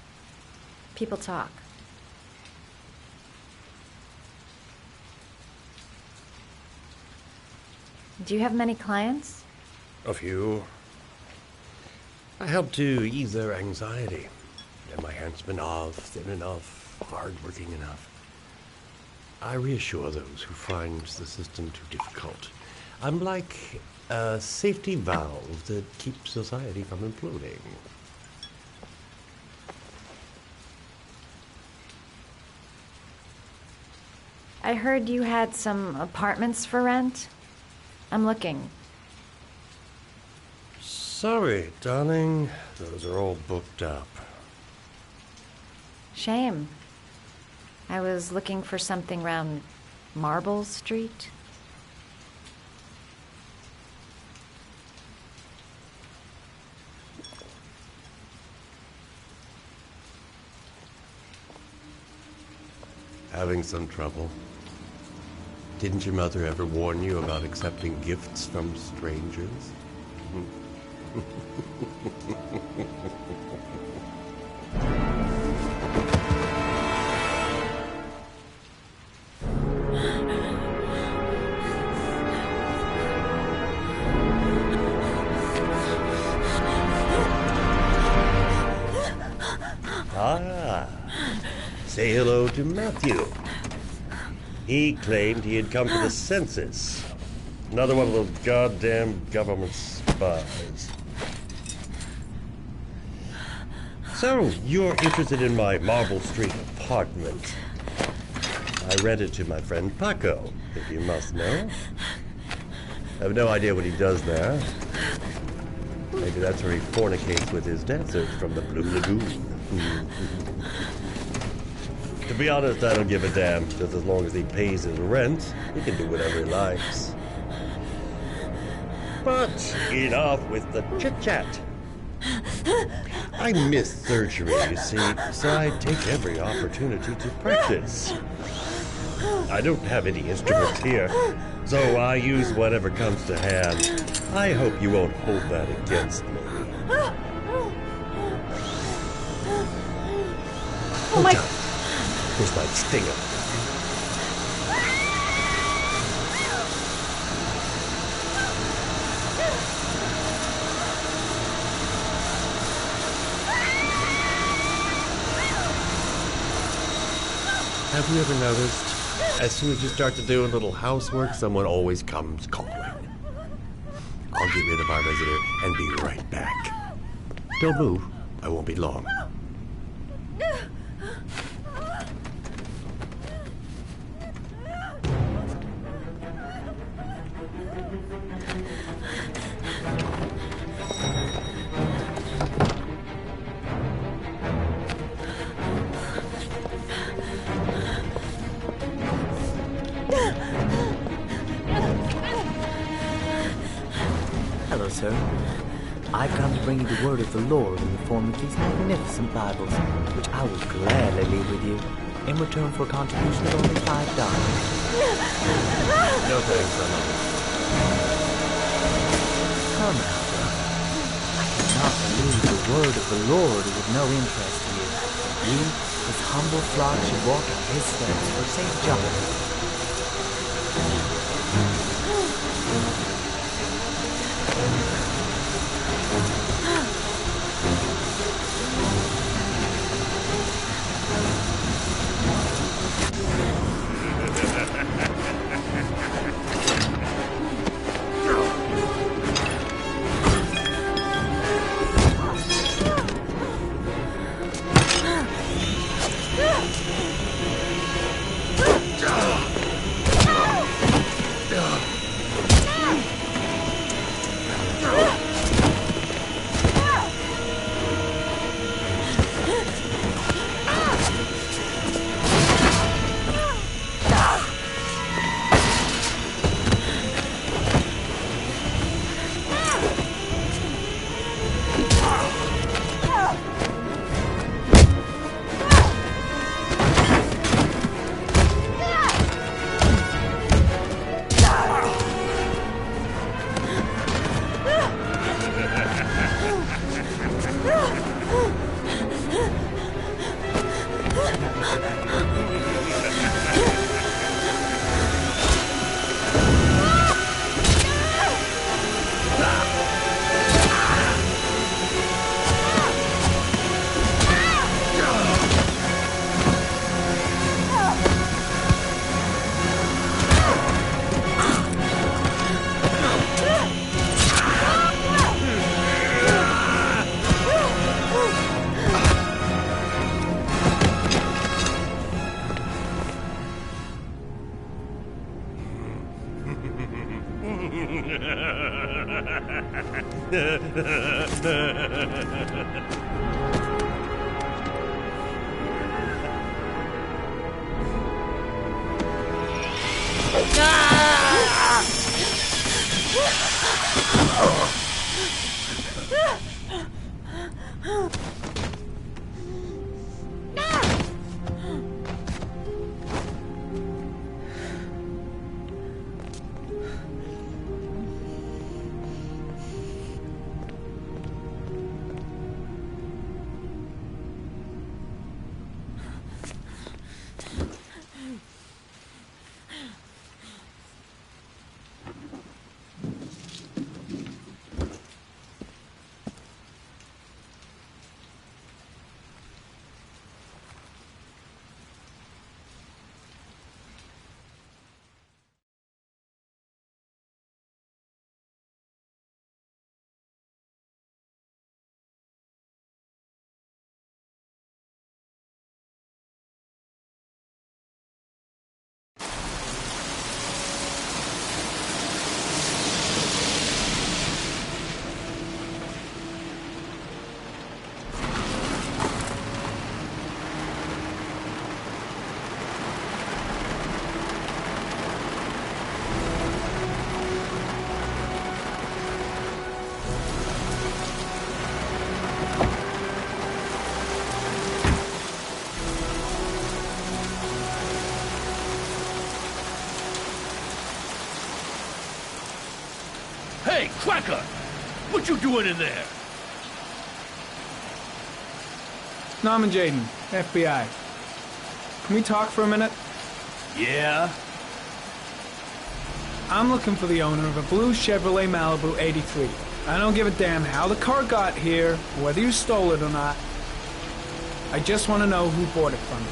People talk. Do you have many clients? A few. I help to ease their anxiety. And my hands banal, thin enough, hard-working enough. I reassure those who find the system too difficult. I'm like a safety valve that keeps society from imploding. I heard you had some apartments for rent. I'm looking. Sorry, darling. Those are all booked up. Shame. I was looking for something around Marble Street. Having some trouble. Didn't your mother ever warn you about accepting gifts from strangers? Say hello to Matthew. He claimed he had come for the census. Another one of those goddamn government spies. So, you're interested in my Marble Street apartment. I rented to my friend Paco, if you must know. I have no idea what he does there. Maybe that's where he fornicates with his dancers from the Blue Lagoon. To be honest, I don't give a damn. Just as long as he pays his rent, he can do whatever he likes. But enough with the chit-chat. I miss surgery, you see, so I take every opportunity to practice. I don't have any instruments here, so I use whatever comes to hand. I hope you won't hold that against me. Oh my... This might sting him. Have you ever noticed, as soon as you start to do a little housework, someone always comes calling? I'll get rid of our visitor and be right back. Don't move. I won't be long. Hello, sir. I've come to bring you the word of the Lord in the form of these magnificent Bibles, which I will gladly leave with you in return for a contribution of only $5. No thanks, I'm not. Come now, sir. I cannot believe the word of the Lord is of no interest to you. We, his humble flock, should walk in his steps for St. John. Hey, Cracker! What you doing in there? Norman Jayden, FBI. Can we talk for a minute? Yeah? I'm looking for the owner of a blue Chevrolet Malibu 83. I don't give a damn how the car got here, or whether you stole it or not. I just want to know who bought it from you.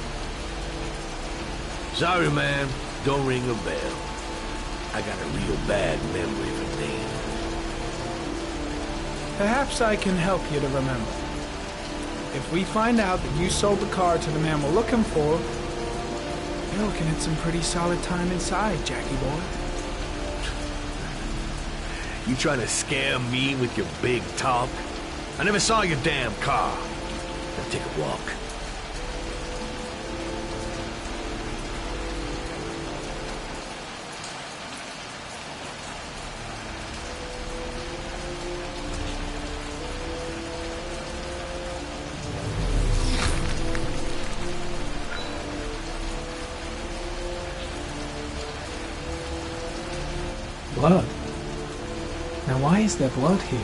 Sorry, man. Don't ring a bell. I got a real bad memory for names. Perhaps I can help you to remember. If we find out that you sold the car to the man we're looking for, you're looking at some pretty solid time inside, Jackie boy. You trying to scare me with your big talk? I never saw your damn car. Now take a walk. Blood. Now why is there blood here?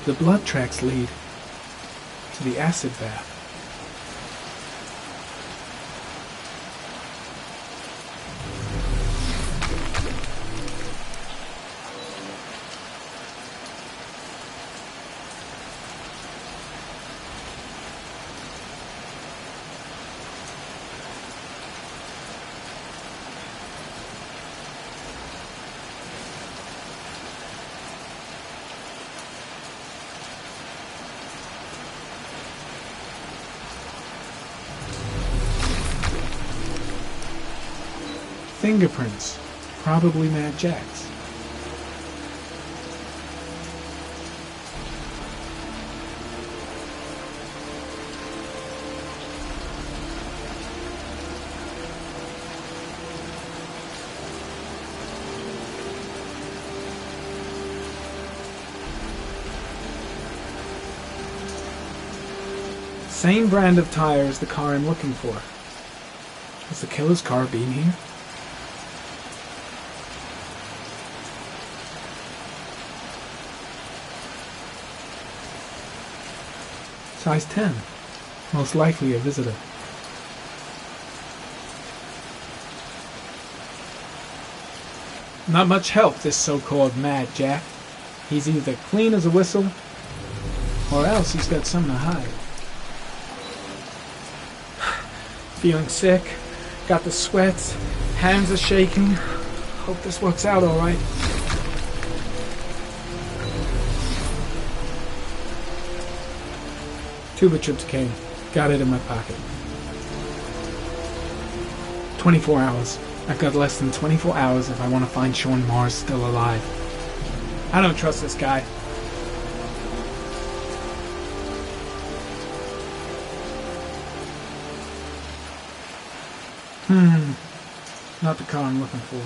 The blood tracks lead to the acid bath. Fingerprints. Probably Mad Jack's. Same brand of tire as the car I'm looking for. Has the killer's car been here? Size 10. Most likely a visitor. Not much help, this so-called Mad Jack. He's either clean as a whistle, or else he's got something to hide. Feeling sick, got the sweats, hands are shaking. Hope this works out all right. Tuba tryptophan. Got it in my pocket. 24 hours. I've got less than 24 hours if I want to find Shaun Mars still alive. I don't trust this guy. Not the car I'm looking for.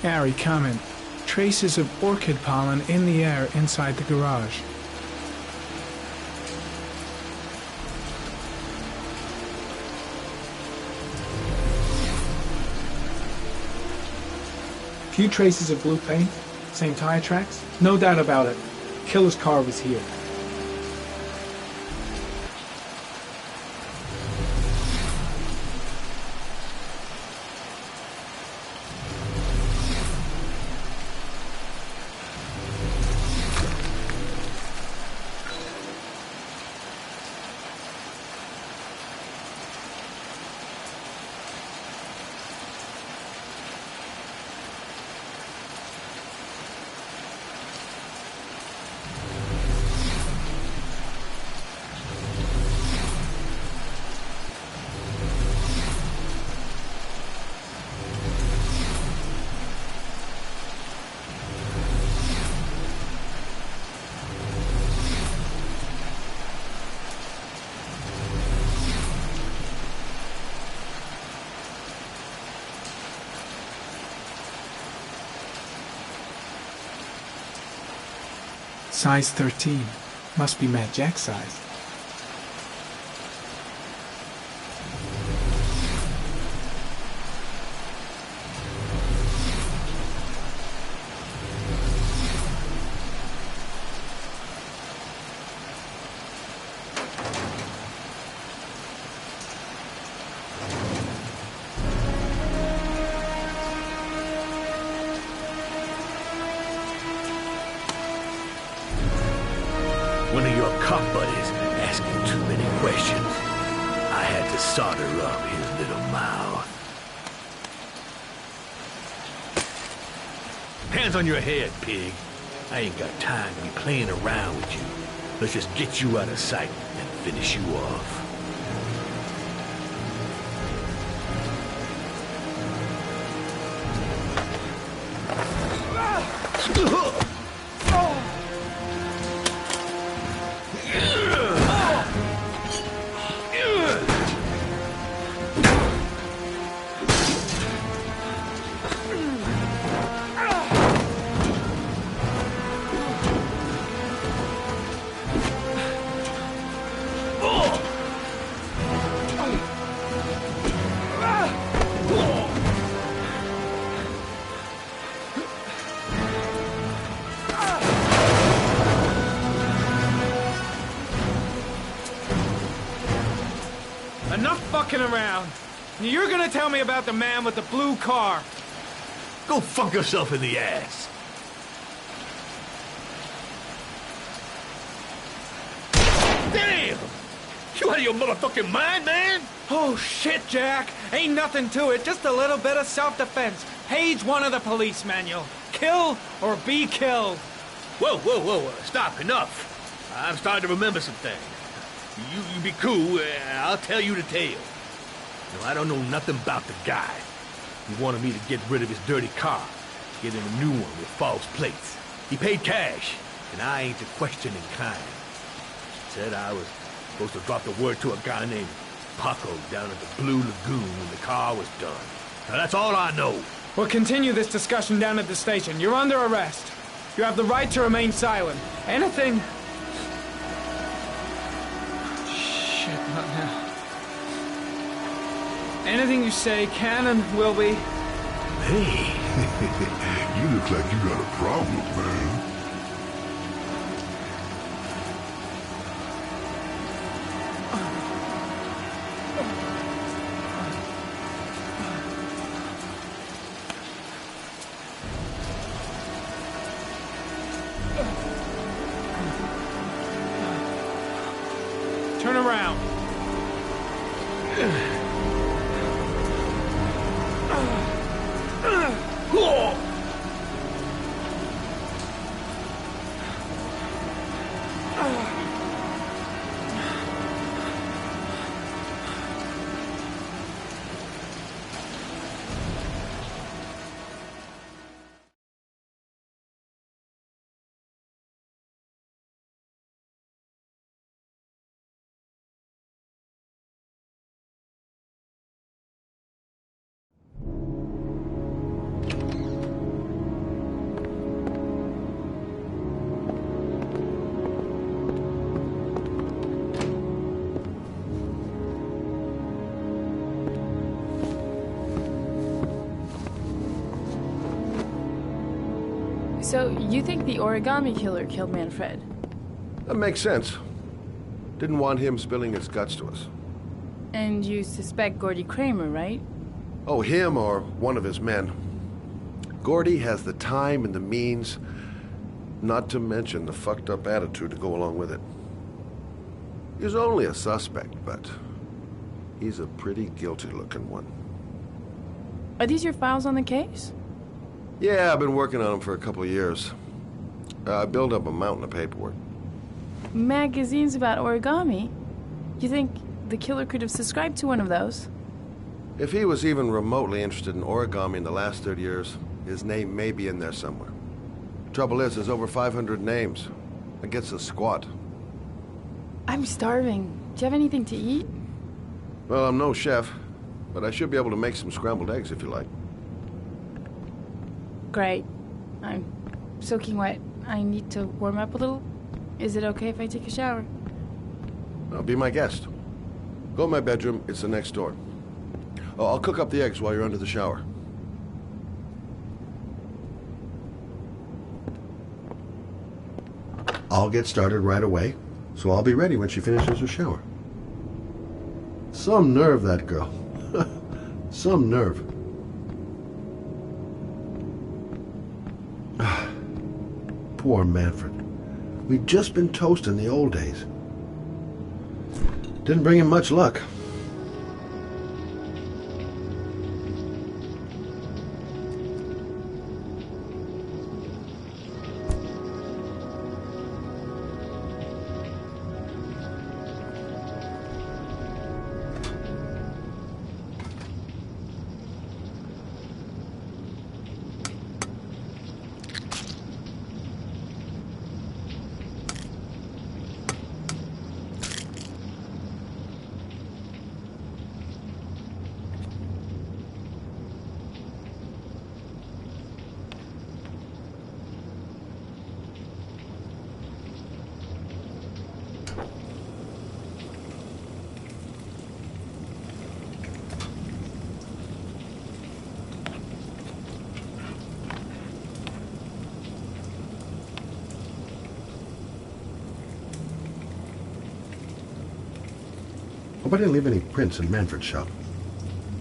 Gary, comment. Traces of orchid pollen in the air inside the garage. Few traces of blue paint. Same tire tracks. No doubt about it. Killer's car was here. Size 13. Must be Mad Jack's size. One of your cop buddies asking too many questions. I had to solder up his little mouth. Hands on your head, pig. I ain't got time to be playing around with you. Let's just get you out of sight and finish you off. Enough fucking around. You're gonna tell me about the man with the blue car. Go fuck yourself in the ass. Damn! You out of your motherfucking mind, man? Oh, shit, Jack. Ain't nothing to it. Just a little bit of self-defense. Page 1 of the police manual. Kill or be killed. Whoa, whoa, whoa. Stop. Enough. I'm starting to remember some things. You be cool. I'll tell you the tale. No, I don't know nothing about the guy. He wanted me to get rid of his dirty car. Get him a new one with false plates. He paid cash, and I ain't the questioning kind. Said I was supposed to drop the word to a guy named Paco down at the Blue Lagoon when the car was done. Now, that's all I know. We'll continue this discussion down at the station. You're under arrest. You have the right to remain silent. Anything... Shit, not now. Anything you say can and will be... Hey, you look like you got a problem, man. Turn around. So, you think the origami killer killed Manfred? That makes sense. Didn't want him spilling his guts to us. And you suspect Gordy Kramer, right? Oh, him or one of his men. Gordy has the time and the means, not to mention the fucked up attitude to go along with it. He's only a suspect, but he's a pretty guilty-looking one. Are these your files on the case? Yeah, I've been working on him for a couple of years. I built up a mountain of paperwork. Magazines about origami? You think the killer could have subscribed to one of those? If he was even remotely interested in origami in the last 30 years, his name may be in there somewhere. Trouble is, there's over 500 names. That gets us squat. I'm starving. Do you have anything to eat? Well, I'm no chef, but I should be able to make some scrambled eggs if you like. Great. I'm soaking wet. I need to warm up a little. Is it okay if I take a shower? Now, be my guest. Go in my bedroom. It's the next door. Oh, I'll cook up the eggs while you're under the shower. I'll get started right away, so I'll be ready when she finishes her shower. Some nerve, that girl. Some nerve. Poor Manfred. We'd just been toast in the old days. Didn't bring him much luck. Hope I didn't leave any prints in Manfred's shop.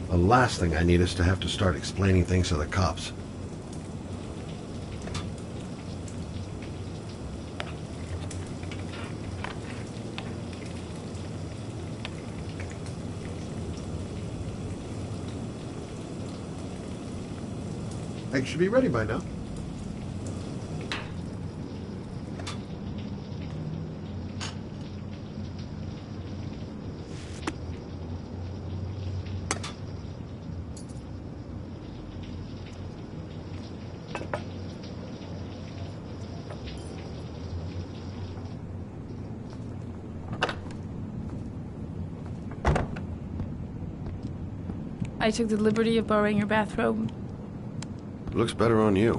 The last thing I need is to have to start explaining things to the cops. Eggs should be ready by now. I took the liberty of borrowing your bathrobe. Looks better on you.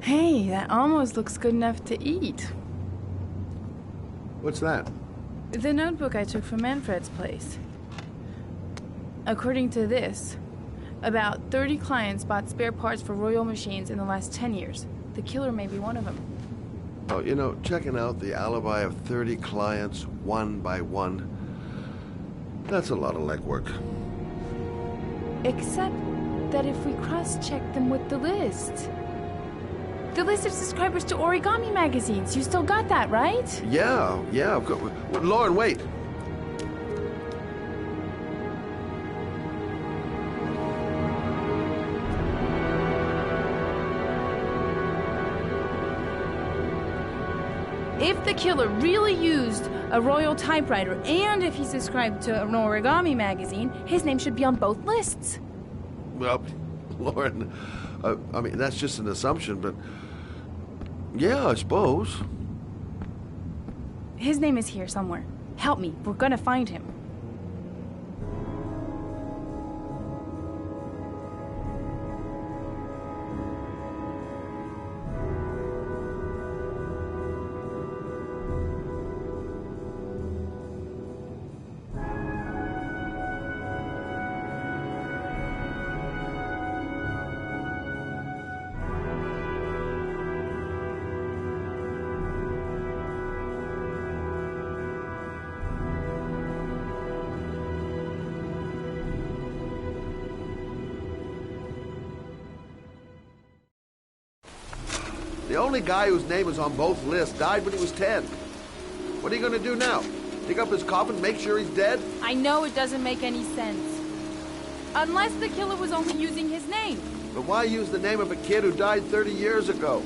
Hey, that almost looks good enough to eat. What's that? The notebook I took from Manfred's place. According to this, about 30 clients bought spare parts for Royal machines in the last 10 years. The killer may be one of them. Oh, you know, checking out the alibi of 30 clients one by one, that's a lot of legwork. Except that if we cross-check them with the list. The list of subscribers to Origami magazines. You still got that, right? Yeah, of course. Lauren, wait. If the killer really used a Royal typewriter and if he subscribed to an Origami magazine, his name should be on both lists. Well, Lauren, I mean, that's just an assumption, but yeah, I suppose. His name is here somewhere. Help me. We're gonna find him. The only guy whose name is on both lists died when he was 10. What are you going to do now? Dig up his coffin, make sure he's dead? I know it doesn't make any sense. Unless the killer was only using his name. But why use the name of a kid who died 30 years ago?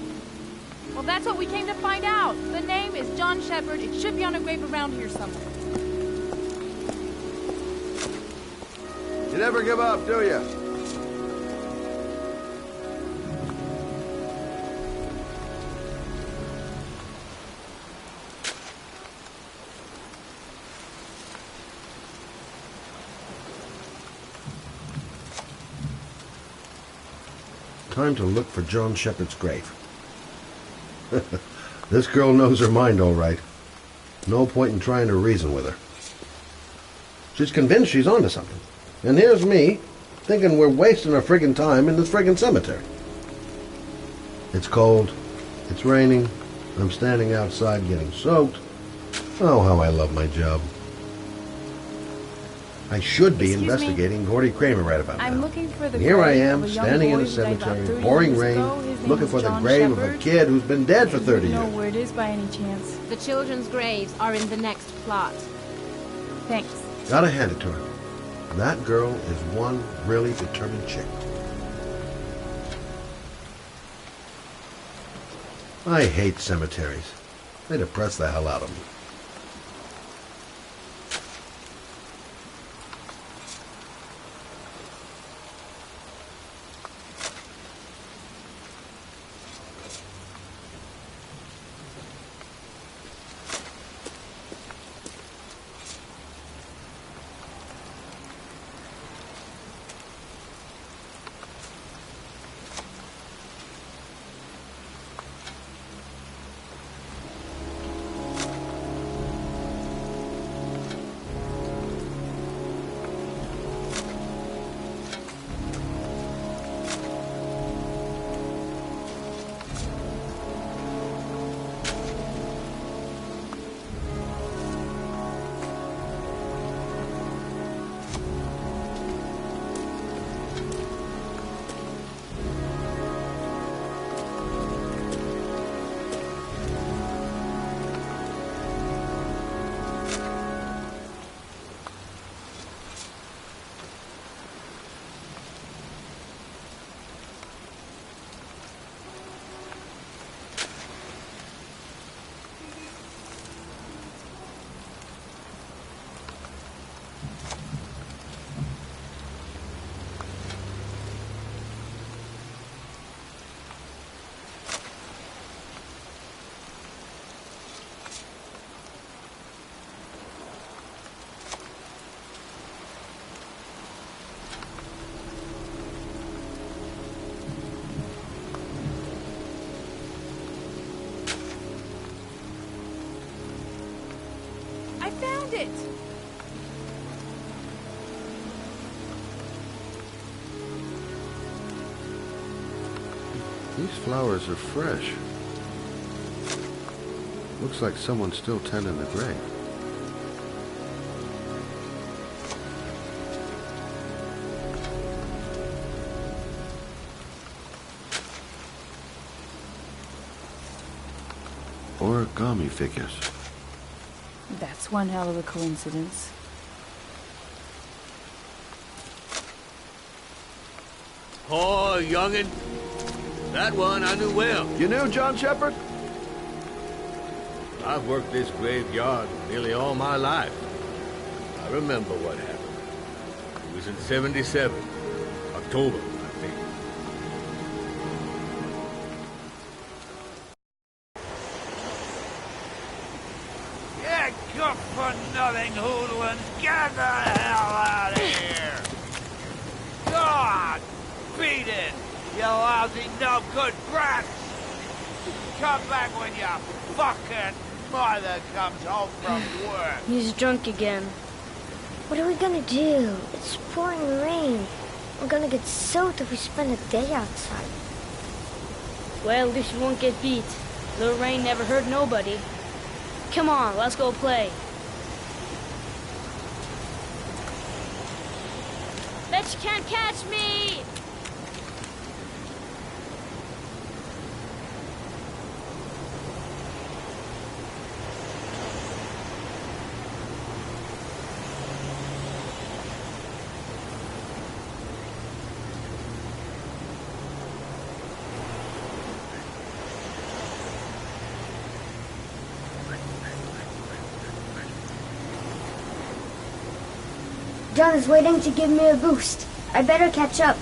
Well, that's what we came to find out. The name is John Shepard. It should be on a grave around here somewhere. You never give up, do you? Time to look for John Shepard's grave. This girl knows her mind all right. No point in trying to reason with her. She's convinced she's onto something. And here's me, thinking we're wasting our friggin' time in this friggin' cemetery. It's cold. It's raining. I'm standing outside getting soaked. Oh, how I love my job. I should be Excuse investigating Gordy Kramer right about now. I'm looking for the And here I grave am, of a young standing in boy a who died about cemetery, 30 pouring years rain, ago. His name looking was for the John grave of a Shepard. kid who's been dead for 30 Do you know years. where it is by any chance? The children's graves are in the next plot. Thanks. Gotta hand it to her. That girl is one really determined chick. I hate cemeteries. They depress the hell out of me. I found it! These flowers are fresh. Looks like someone's still tending the grave. Origami figures. That's one hell of a coincidence. Oh, youngin'. That one I knew well. You knew John Shepard? I've worked this graveyard nearly all my life. I remember what happened. It was in 77. October, I think. Yeah, good for nothing hoodlums. Get the hell out of here! God! Beat it! You lousy, no good brats! Come back when your fucking mother comes home from work. He's drunk again. What are we gonna do? It's pouring rain. We're gonna get soaked if we spend a day outside. Well, at least you won't get beat. Little rain never hurt nobody. Come on, let's go play. Bet you can't catch me! John is waiting to give me a boost. I better catch up.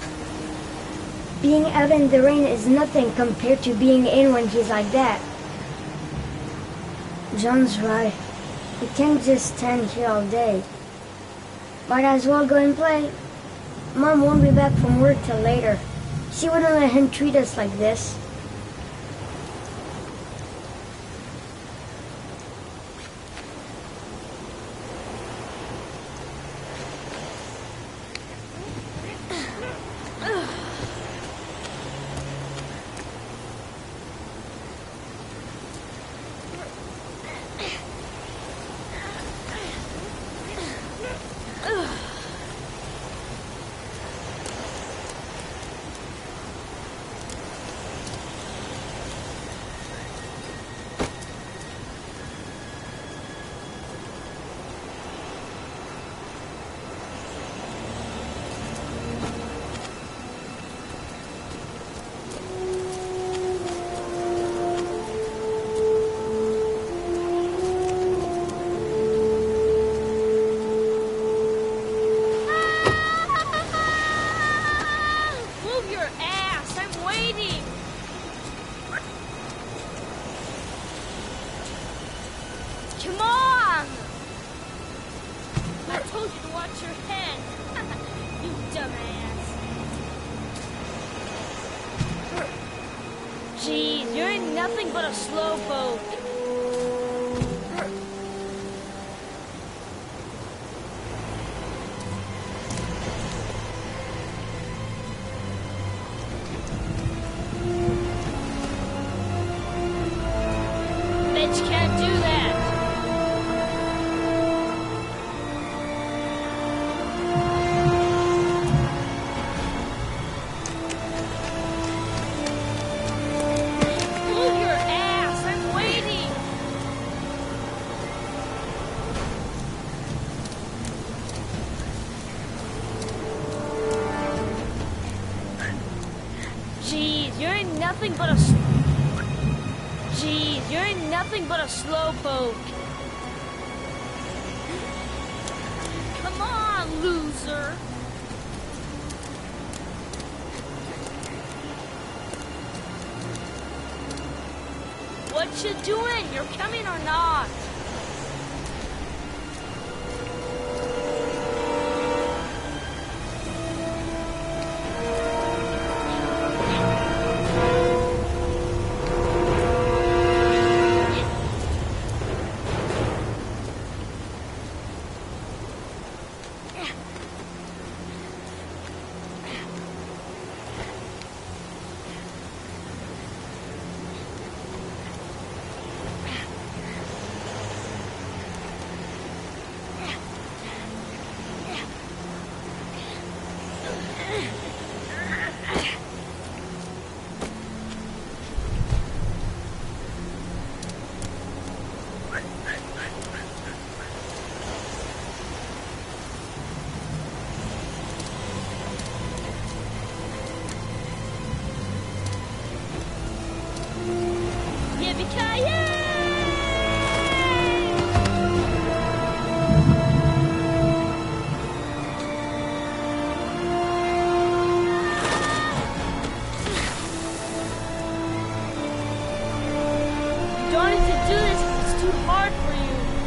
Being out in the rain is nothing compared to being in when he's like that. John's right. We can't just stand here all day. Might as well go and play. Mom won't be back from work till later, She wouldn't let him treat us like this. Move your ass! I'm waiting! Come on! I told you to watch your head! You dumbass! Jeez, you're in nothing but a slowpoke! Bet you can't do that! Move your ass! I'm waiting! Jeez, you're in nothing but a Jeez, you're in nothing but a slowpoke. Come on, loser. What you doing? You're coming or not?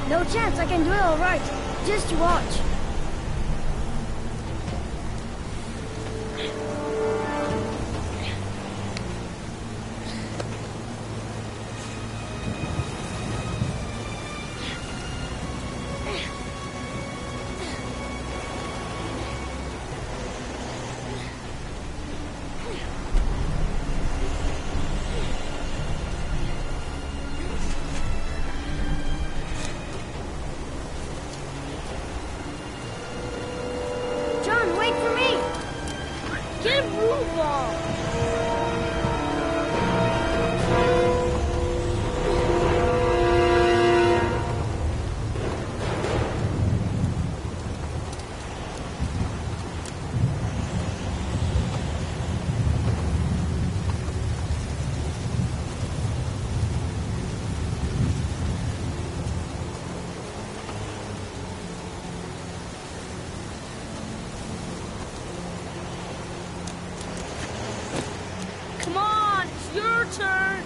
No chance, I can do it all right. Just watch. John, wait for me! Get a move on! Come on, it's your turn!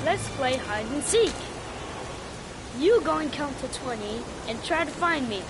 Let's play hide and seek. You go and count to 20 and try to find me.